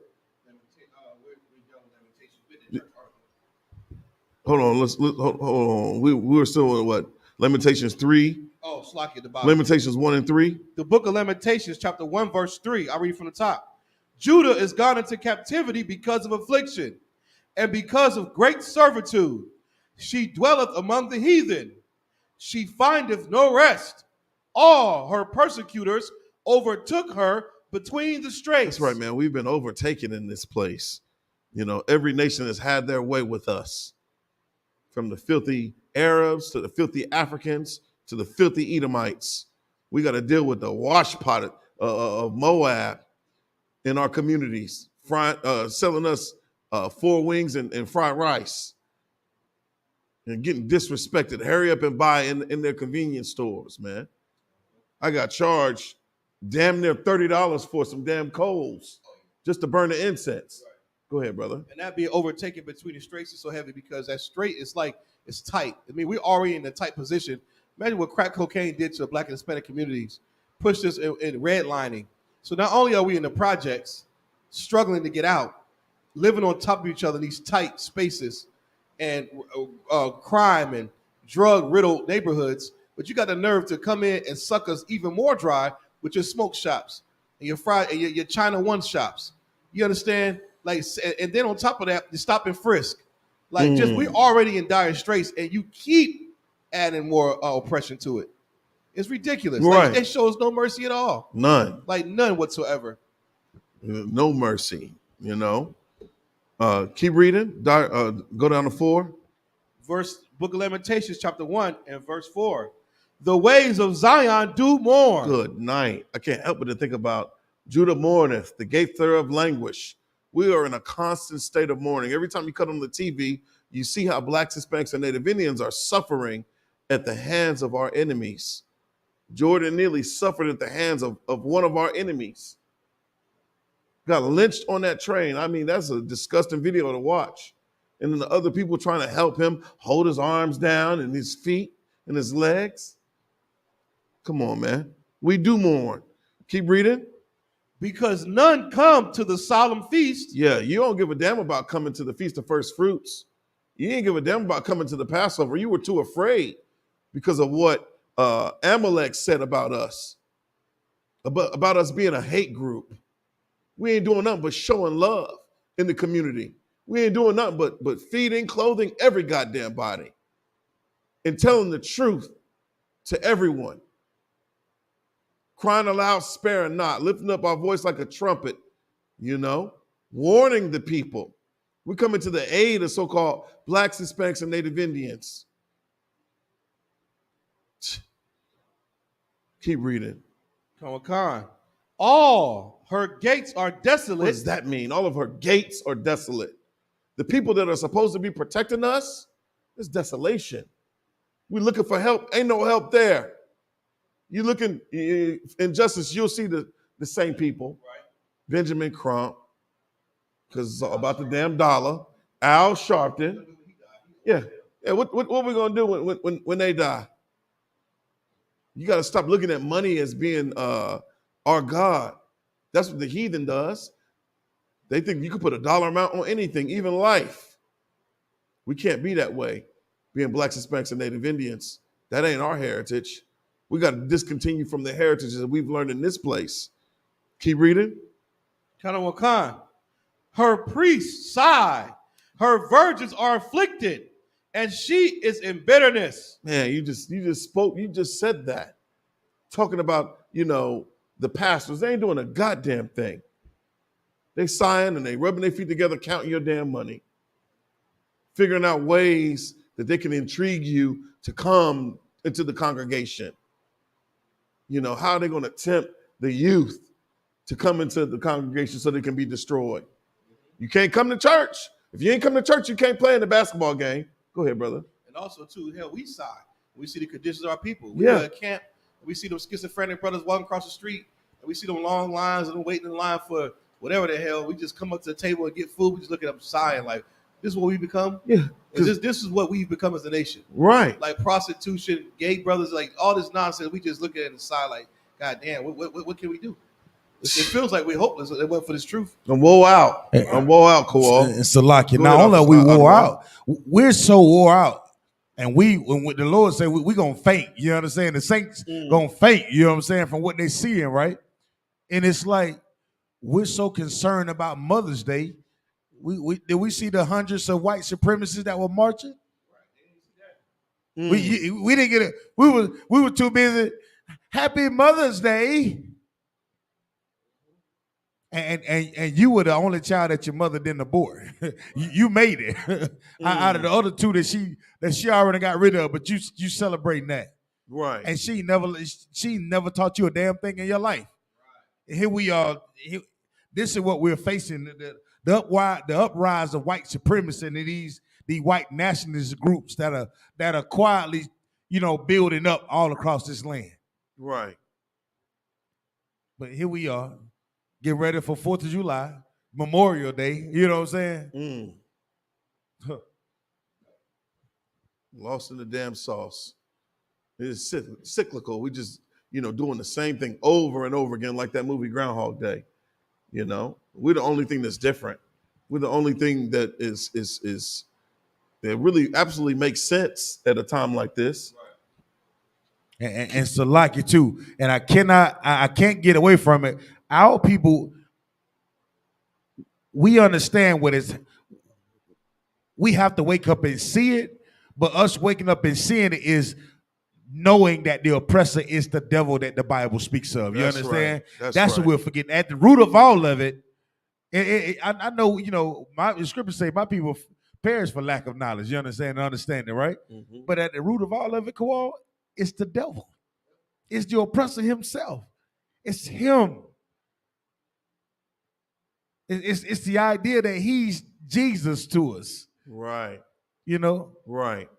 Hold on, hold on. We were still in what? Lamentations 3. Oh, Slakia, the bottom. Lamentations 1 and 3. The book of Lamentations, chapter 1, verse 3. I read from the top. Judah is gone into captivity because of affliction, and because of great servitude. She dwelleth among the heathen. She findeth no rest. All her persecutors overtook her between the straits. That's right, man. We've been overtaken in this place. You know, every nation has had their way with us. From the filthy Arabs to the filthy Africans to the filthy Edomites. We got to deal with the wash pot of Moab in our communities, selling us 4 wings and fried rice and getting disrespected. Hurry up and buy in their convenience stores, man. I got charged damn near $30 for some damn coals just to burn the incense. Go ahead, brother. And that being overtaken between the straits is so heavy because that straight is like, it's tight. I mean, we're already in a tight position. Imagine what crack cocaine did to the Black and Hispanic communities. Pushed us in redlining. So not only are we in the projects, struggling to get out, living on top of each other in these tight spaces, and crime and drug-riddled neighborhoods, but you got the nerve to come in and suck us even more dry with your smoke shops and your your China One shops. You understand? Like, and then on top of that, you stop and frisk. Like, just we're already in dire straits, and you keep adding more oppression to it. It's ridiculous. Right. Like, they show us no mercy at all. None. Like, none whatsoever. No mercy, you know. Keep reading. Go down to 4. Book of Lamentations, chapter 1 and verse 4. The ways of Zion do mourn. Good night. I can't help but to think about Judah mourneth, the gate thereof languish. We are in a constant state of mourning. Every time you cut on the TV, you see how Blacks, Hispanics, and Native Indians are suffering at the hands of our enemies. Jordan nearly suffered at the hands of one of our enemies. Got lynched on that train. I mean, that's a disgusting video to watch. And then the other people trying to help him hold his arms down and his feet and his legs. Come on, man. We do mourn. Keep reading. Because none come to the solemn feast. Yeah, you don't give a damn about coming to the Feast of First Fruits. You didn't give a damn about coming to the Passover. You were too afraid because of what Amalek said about us, about us being a hate group. We ain't doing nothing but showing love in the community. We ain't doing nothing but feeding, clothing every goddamn body and telling the truth to everyone. Crying aloud, sparing not, lifting up our voice like a trumpet, you know, warning the people. We're coming to the aid of so-called Blacks, Hispanics, and Native Indians. Keep reading. Come on. All her gates are desolate. What does that mean? All of her gates are desolate. The people that are supposed to be protecting us, it's desolation. We're looking for help. Ain't no help there. You looking in justice, you'll see the same people. Right. Benjamin Crump, because it's all about the damn dollar. Al Sharpton. Yeah. What we gonna do when they die? You got to stop looking at money as being our God. That's what the heathen does. They think you could put a dollar amount on anything, even life. We can't be that way, being Blacks, Hispanics, and Native Indians. That ain't our heritage. We got to discontinue from the heritages that we've learned in this place. Keep reading. Kind of Wakan. Her priests sigh. Her virgins are afflicted, and she is in bitterness. Man, you just said that. Talking about, the pastors, they ain't doing a goddamn thing. They sighing and they rubbing their feet together, counting your damn money, figuring out ways that they can intrigue you to come into the congregation. How are they going to tempt the youth to come into the congregation so they can be destroyed? You can't come to church. If you ain't come to church, you can't play in the basketball game. Go ahead, brother. And also, too, hell, we sigh. We see the conditions of our people. We Yeah. go to camp. We see them schizophrenic brothers walking across the street, and we see them long lines and them waiting in line for whatever the hell. We just come up to the table and get food. We just look at them sighing like, this is what we become? Yeah. This is what we've become as a nation. Right. Like prostitution, gay brothers, like all this nonsense. We just look at it and sigh like, God damn, what can we do? It feels like we're hopeless. It went for this truth. And woe out. And woe out, Kowal. And Salakia. Go Not ahead, only are we Officer wore Anwar. out, we're so wore out. And when the Lord said we going to faint, you know what I'm saying? The saints going to faint, you know what I'm saying, from what they seeing, right? And it's like, we're so concerned about Mother's Day. Did we see the hundreds of white supremacists that were marching? We didn't get it. We were too busy. Happy Mother's Day. And you were the only child that your mother didn't abort. you made it out of the other two that she already got rid of, but you celebrating that, right? And she never taught you a damn thing in your life. And here we are. This is what we're facing: the uprise of white supremacy and these white nationalist groups that are quietly, building up all across this land. Right. But here we are. Get ready for 4th of July, Memorial Day. You know what I'm saying? Lost in the damn sauce. It is cyclical. We just, doing the same thing over and over again, like that movie Groundhog Day. We're the only thing that's different. We're the only thing that is that really absolutely makes sense at a time like this. And Salakia too. And I can't get away from it. Our people, we understand what it's. We have to wake up and see it, but us waking up and seeing it is knowing that the oppressor is the devil that the Bible speaks of. You That's understand? right. That's right. what we're forgetting. At the root of all of it, I know, the scriptures say my people perish for lack of knowledge. You understand? Understanding, right? Mm-hmm. But at the root of all of it, Kowal, it's the devil. It's the oppressor himself. It's him. It's the idea that he's Jesus to us. Right. Right.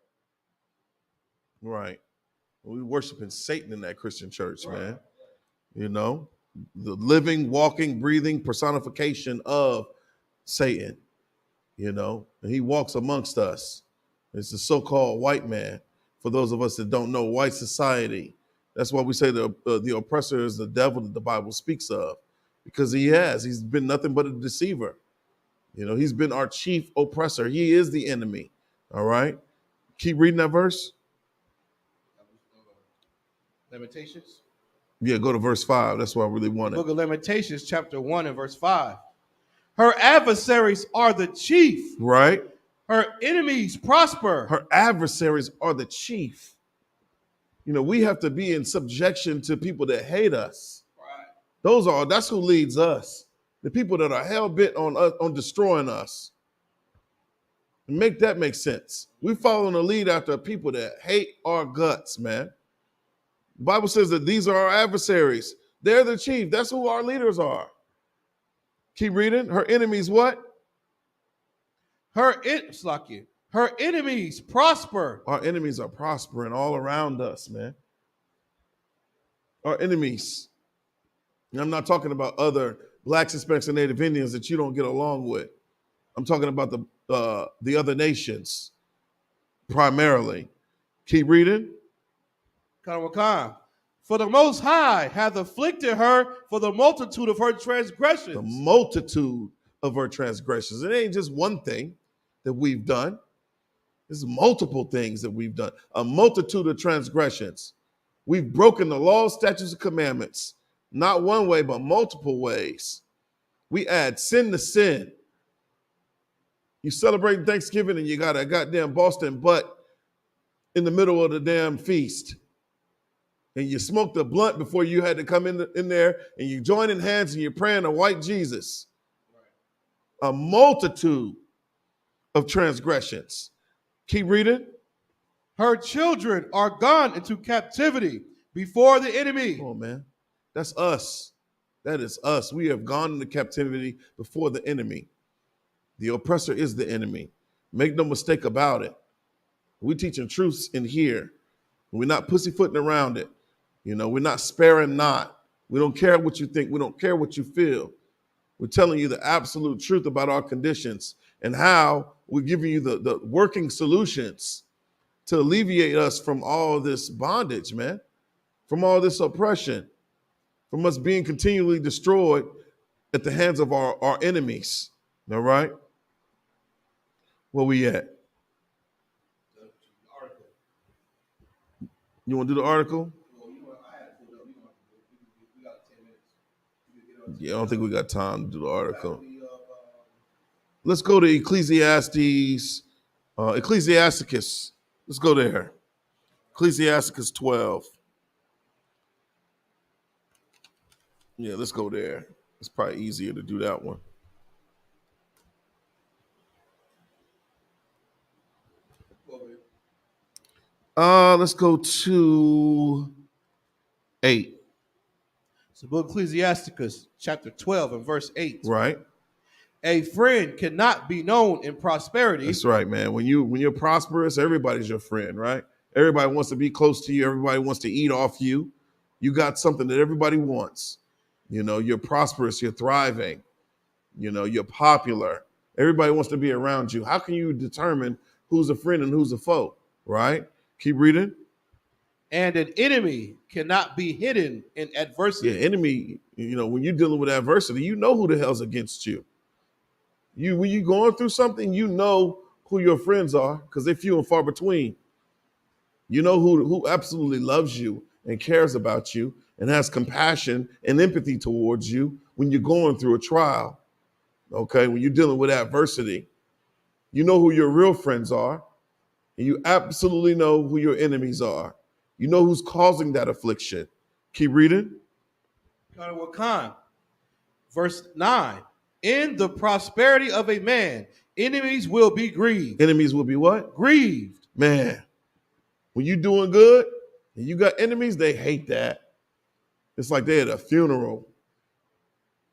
Right. We worshiping Satan in that Christian church, right. Man. The living, walking, breathing personification of Satan. And he walks amongst us. It's the so-called white man. For those of us that don't know, white society. That's why we say the oppressor is the devil that the Bible speaks of. Because he's been nothing but a deceiver. He's been our chief oppressor. He is the enemy. All right. Keep reading that verse. Lamentations. Yeah, go to verse 5. That's what I really wanted. Book of Lamentations, chapter 1 and verse 5. Her adversaries are the chief. Right. Her enemies prosper. Her adversaries are the chief. We have to be in subjection to people that hate us. Right. That's who leads us. The people that are hell-bent on destroying us. Make that make sense. We follow the lead after people that hate our guts, man. The Bible says that these are our adversaries. They're the chief. That's who our leaders are. Keep reading. Her enemies what? Her enemies prosper. Our enemies are prospering all around us, man. Our enemies. And I'm not talking about other Blacks, Hispanics, and Native Indians that you don't get along with. I'm talking about the other nations, primarily. Keep reading. For the Most High hath afflicted her for the multitude of her transgressions. The multitude of her transgressions. It ain't just one thing that we've done. There's multiple things that we've done. A multitude of transgressions. We've broken the law, statutes, and commandments, not one way, but multiple ways. We add sin to sin. You celebrating Thanksgiving and you got a goddamn Boston butt in the middle of the damn feast. And you smoked a blunt before you had to come in there, and you joining hands and you're praying to white Jesus. A multitude of transgressions. Keep reading. Her children are gone into captivity before the enemy. Come on, man. That's us. That is us. We have gone into captivity before the enemy. The oppressor is the enemy. Make no mistake about it. We're teaching truths in here. We're not pussyfooting around it. You know, we're not sparing not. We don't care what you think. We don't care what you feel. We're telling you the absolute truth about our conditions and how we're giving you the working solutions to alleviate us from all this bondage, man, from all this oppression, from us being continually destroyed at the hands of our enemies. All right? Where we at? You want to do the article? Yeah, I don't think we got time to do the article. Let's go to Ecclesiastes, Ecclesiasticus. Let's go there. Ecclesiasticus 12. Yeah, let's go there. It's probably easier to do that one. Let's go to 8. It's the book of Ecclesiasticus, chapter 12 and verse 8. Right. A friend cannot be known in prosperity. That's right, man. When you're prosperous, everybody's your friend, right? Everybody wants to be close to you. Everybody wants to eat off you. You got something that everybody wants. You know, you're prosperous, you're thriving. You know, you're popular. Everybody wants to be around you. How can you determine who's a friend and who's a foe, right? Keep reading. And an enemy cannot be hidden in adversity. Yeah, enemy, you know, when you're dealing with adversity, you know who the hell's against you. When you're going through something, you know who your friends are because they're few and far between. You know who absolutely loves you and cares about you and has compassion and empathy towards you when you're going through a trial, okay? When you're dealing with adversity, you know who your real friends are, and you absolutely know who your enemies are. You know who's causing that affliction. Keep reading. What kind? Verse 9. In the prosperity of a man, enemies will be grieved. Enemies will be what? Grieved. Man, when you're doing good and you got enemies, they hate that. It's like they're at a funeral.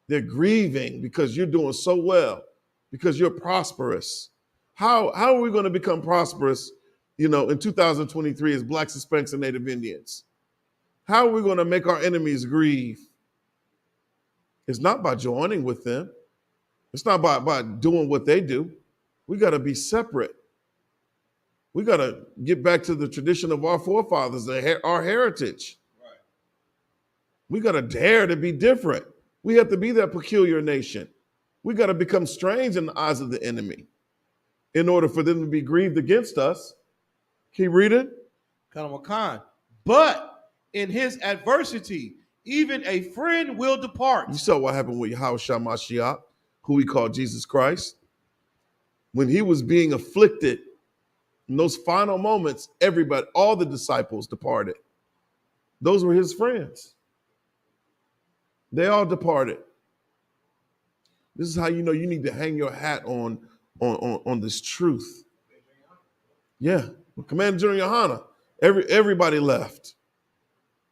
They're grieving because you're doing so well, because you're prosperous. How are we going to become prosperous, you know, in 2023 as Blacks, Hispanics, and Native Indians? How are we going to make our enemies grieve? It's not by joining with them. It's not by doing what they do. We got to be separate. We got to get back to the tradition of our forefathers, our heritage. Right. We got to dare to be different. We have to be that peculiar nation. We got to become strange in the eyes of the enemy in order for them to be grieved against us. Keep reading. But in his adversity, even a friend will depart. You saw what happened with Yahushua Mashiach, who we call Jesus Christ. When he was being afflicted, in those final moments, everybody, all the disciples departed. Those were his friends. They all departed. This is how you know you need to hang your hat on this truth. Yeah, Commander General YAHANNA, everybody left.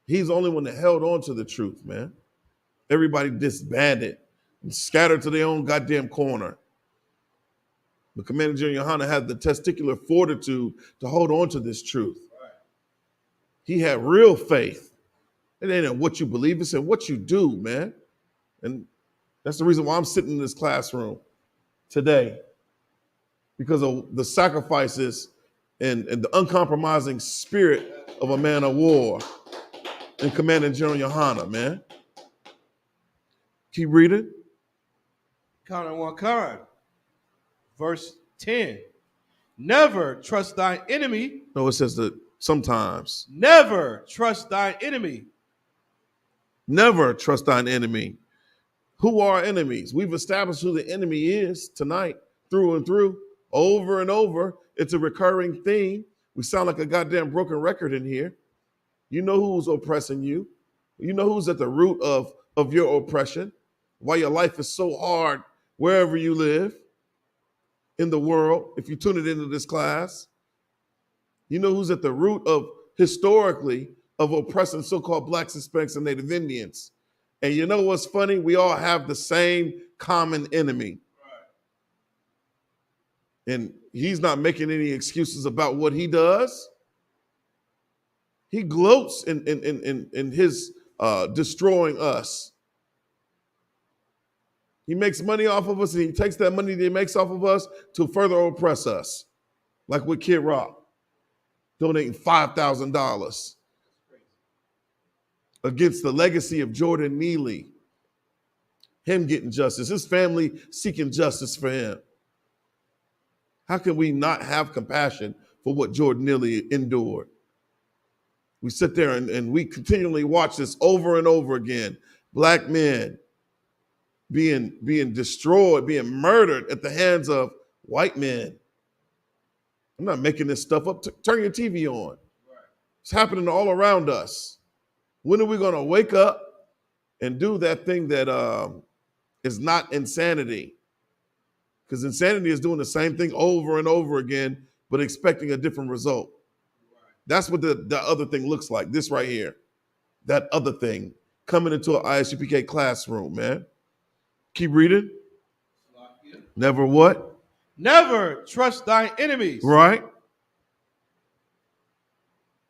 He's the only one that held on to the truth, man. Everybody disbanded and scattered to their own goddamn corner. But Commander General YAHANNA had the testicular fortitude to hold on to this truth. He had real faith. It ain't in what you believe, it's in what you do, man. And that's the reason why I'm sitting in this classroom today, because of the sacrifices and the uncompromising spirit of a man of war and Commander General YAHANNA, man. Keep reading. Verse 10. Never trust thine enemy. No, it says the sometimes. Never trust thine enemy. Never trust thine enemy. Who are our enemies? We've established who the enemy is tonight, through and through, over and over. It's a recurring theme. We sound like a goddamn broken record in here. You know who's oppressing you. You know who's at the root of your oppression, why your life is so hard wherever you live in the world. If you tune it into this class, you know who's at the root of, historically, of oppressing so-called Blacks, Hispanics, and Native Indians. And you know what's funny? We all have the same common enemy. And he's not making any excuses about what he does. He gloats in his destroying us. He makes money off of us, and he takes that money that he makes off of us to further oppress us. Like with Kid Rock, donating $5,000 against the legacy of Jordan Neely. Him getting justice, his family seeking justice for him. How can we not have compassion for what Jordan Neely endured? We sit there and we continually watch this over and over again. Black men being destroyed, being murdered at the hands of white men. I'm not making this stuff up. Turn your TV on. It's happening all around us. When are we going to wake up and do that thing that is not insanity? Because insanity is doing the same thing over and over again, but expecting a different result. That's what the other thing looks like. This right here. That other thing coming into an ISUPK classroom, man. Keep reading. Never what? Never trust thine enemies. Right.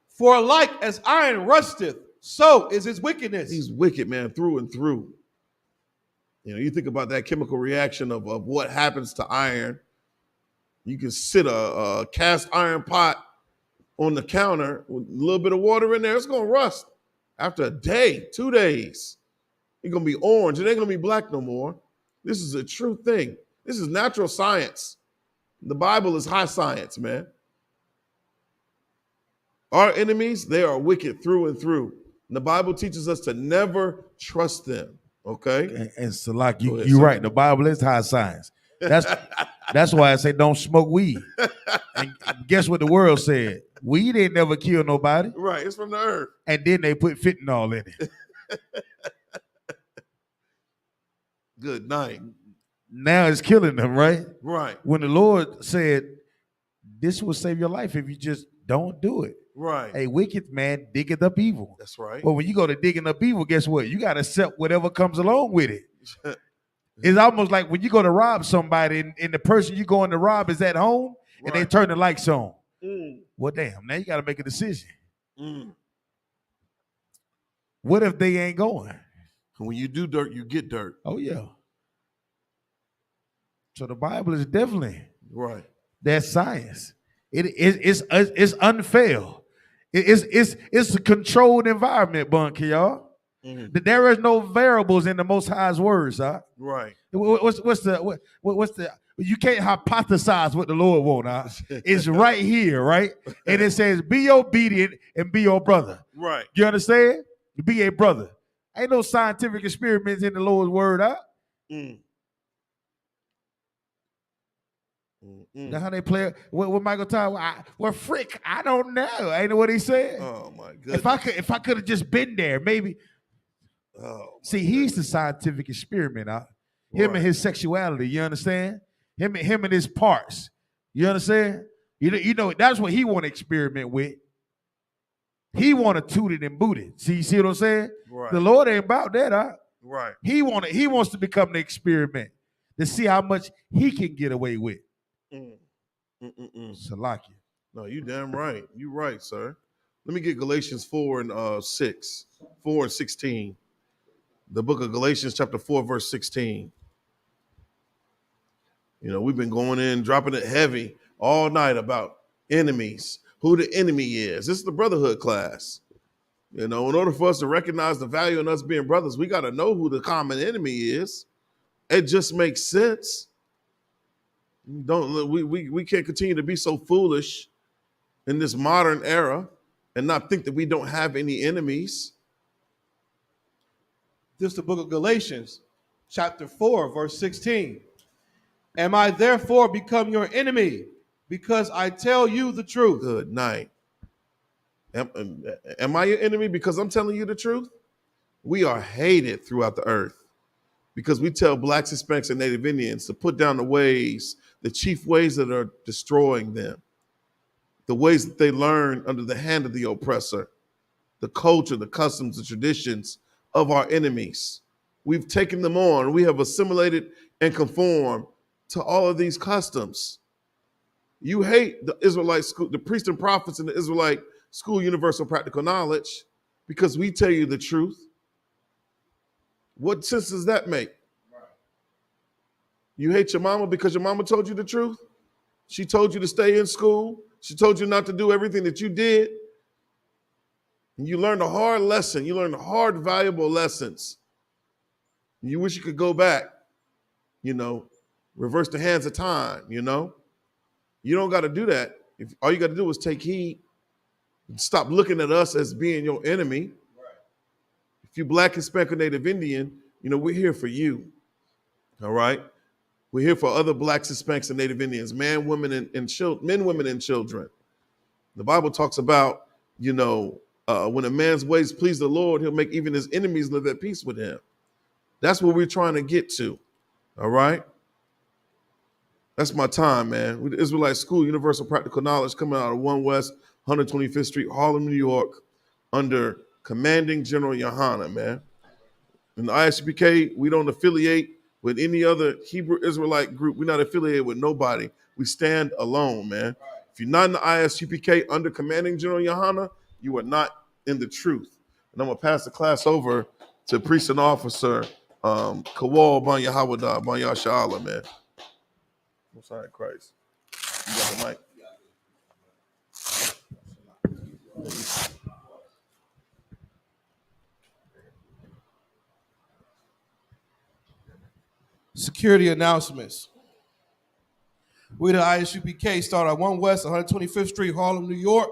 For like as iron rusteth, so is his wickedness. He's wicked, man, through and through. You know, you think about that chemical reaction of what happens to iron. You can sit a cast iron pot on the counter with a little bit of water in there. It's going to rust. After a day, 2 days, it's going to be orange. It ain't going to be black no more. This is a true thing. This is natural science. The Bible is high science, man. Our enemies, they are wicked through and through. And the Bible teaches us to never trust them, okay? And Salak, you're right. The Bible is high science. That's why I say don't smoke weed. And guess what the world said? Weed ain't never killed nobody. Right, it's from the earth. And then they put fentanyl in it. Good night. Now it's killing them, right? Right. When the Lord said, this will save your life if you just don't do it. Right. A wicked man diggeth up evil. That's right. But when you go to digging up evil, guess what? You got to accept whatever comes along with it. It's almost like when you go to rob somebody and the person you're going to rob is at home and they turn the lights on. Well, damn, now you got to make a decision. What if they ain't going? When you do dirt, you get dirt. Oh, yeah. So the Bible is definitely right. That's science. It's unfair. It's a controlled environment, Bunky, y'all. There is no variables in the Most High's words, huh? Right. What's the you can't hypothesize what the Lord wants, huh? It's right here, right? And it says, be obedient and be your brother. Right. You understand? Be a brother. Ain't no scientific experiments in the Lord's word, huh? Now how they play with Michael Tower? Well, frick, I don't know. Ain't know what he said. Oh my goodness. If I could have just been there, maybe. Oh. See, he's the scientific experiment. Him and his sexuality. You understand? Him and his parts. You understand? You know that's what he want to experiment with. He want to toot it and boot it. See what I'm saying? Right. The Lord ain't about that, huh? Right. He wants to become the experiment to see how much he can get away with. Salakia. No, you damn right. You right, sir. Let me get Galatians 4 and 6. 4 and 16. The book of Galatians, chapter 4, verse 16. You know, we've been going in, dropping it heavy all night about enemies, who the enemy is. This is the Brotherhood class. You know, in order for us to recognize the value in us being brothers, we got to know who the common enemy is. It just makes sense. We can't continue to be so foolish in this modern era and not think that we don't have any enemies. This is the book of Galatians, chapter 4, verse 16. Am I therefore become your enemy because I tell you the truth? Good night. Am I your enemy because I'm telling you the truth? We are hated throughout the earth because we tell blacks, Hispanics, and Native Indians to put down the chief ways that are destroying them, the ways that they learn under the hand of the oppressor, the culture, the customs, the traditions of our enemies. We've taken them on. We have assimilated and conformed to all of these customs. You hate the Israelite school, the priests and prophets in the Israelite school, universal practical knowledge, because we tell you the truth. What sense does that make? You hate your mama because your mama told you the truth? She told you to stay in school. She told you not to do everything that you did. And you learned a hard lesson. You learned hard, valuable lessons. You wish you could go back, reverse the hands of time, You don't got to do that. All you got to do is take heed and stop looking at us as being your enemy. Right. If you black, Hispanic, or Native Indian, we're here for you. All right? We're here for other blacks, Hispanics, and Native Indians, men, women, and children. The Bible talks about, when a man's ways please the Lord, he'll make even his enemies live at peace with him. That's what we're trying to get to. All right? That's my time, man. With the Israelite School, Universal Practical Knowledge, coming out of 1 West 125th Street, Harlem, New York, under Commanding General YAHANNA, man. In the ISUPK, we don't affiliate with any other Hebrew Israelite group. We're not affiliated with nobody. We stand alone, man. If you're not in the ISUPK under Commanding General YAHANNA, you are not in the truth. And I'm going to pass the class over to Priest and Officer Kawal Ban YAHAWADAH, Ban Yasha'Allah, man. Most High Christ. You got the mic. Security announcements. We, the ISUPK, start at 1 West 125th Street, Harlem, New York.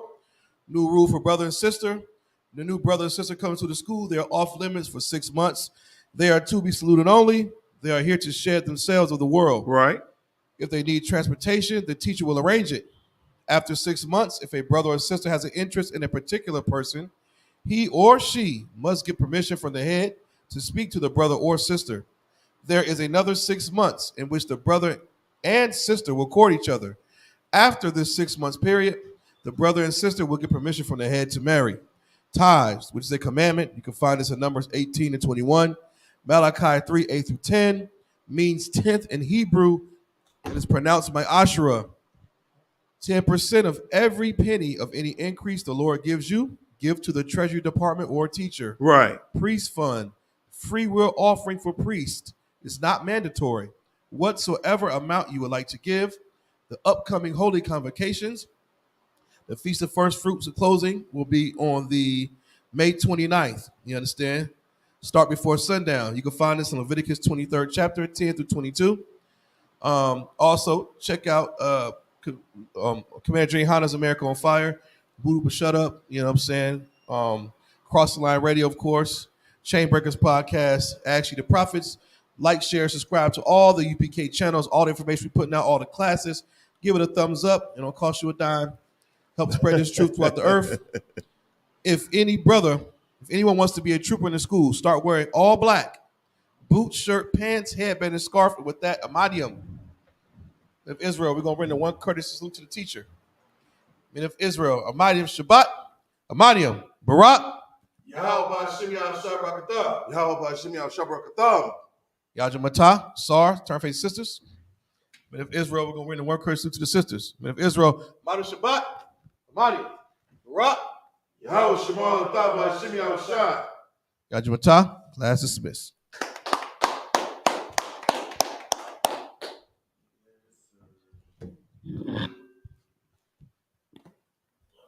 New rule for brother and sister. The new brother and sister comes to the school. They are off limits for 6 months. They are to be saluted only. They are here to share themselves with the world. Right. If they need transportation, the teacher will arrange it. After 6 months, if a brother or sister has an interest in a particular person, he or she must get permission from the head to speak to the brother or sister. There is another 6 months in which the brother and sister will court each other. After this 6 months period, the brother and sister will get permission from the head to marry. Tithes, which is a commandment, you can find this in Numbers 18 and 21. Malachi 3, 8 through 10, means tenth in Hebrew. It is pronounced by Asherah. 10% of every penny of any increase the Lord gives you, give to the Treasury Department or teacher. Right. Priest fund, free will offering for priest. It's not mandatory. Whatsoever amount you would like to give, the upcoming holy convocations, the Feast of First Fruits and closing will be on the May 29th. You understand? Start before sundown. You can find this in Leviticus 23rd chapter, 10 through 22. Also, check out Commander J. Hanna's America on Fire, Voodoo But Shut Up, you know what I'm saying? Cross the Line Radio, of course, Chainbreakers Podcast, Actually the Prophets. Like, share, subscribe to all the UPK channels, all the information we're putting out, all the classes. Give it a thumbs up. It don't cost you a dime. Help spread this truth throughout the earth. If anyone wants to be a trooper in the school, start wearing all black. Boots, shirt, pants, headband, and scarf. With that, Amadium. Of Israel, we're going to bring the one courteous salute to the teacher. Men of Israel, Amadium Shabbat, Amadium, Barak. Yahweh Shimi Al-Shabrakatham. Yahweh Shimi Al-Shabrakatham. Yajamata, Sar, turn face sisters. Men of Israel, we're going to bring the one courteous salute to the sisters. Men of Israel, Amadium Shabbat, Amadium, Barak. Yahweh Shema Al-Thaba Shimi Al-Shah. Yajamata, class dismissed.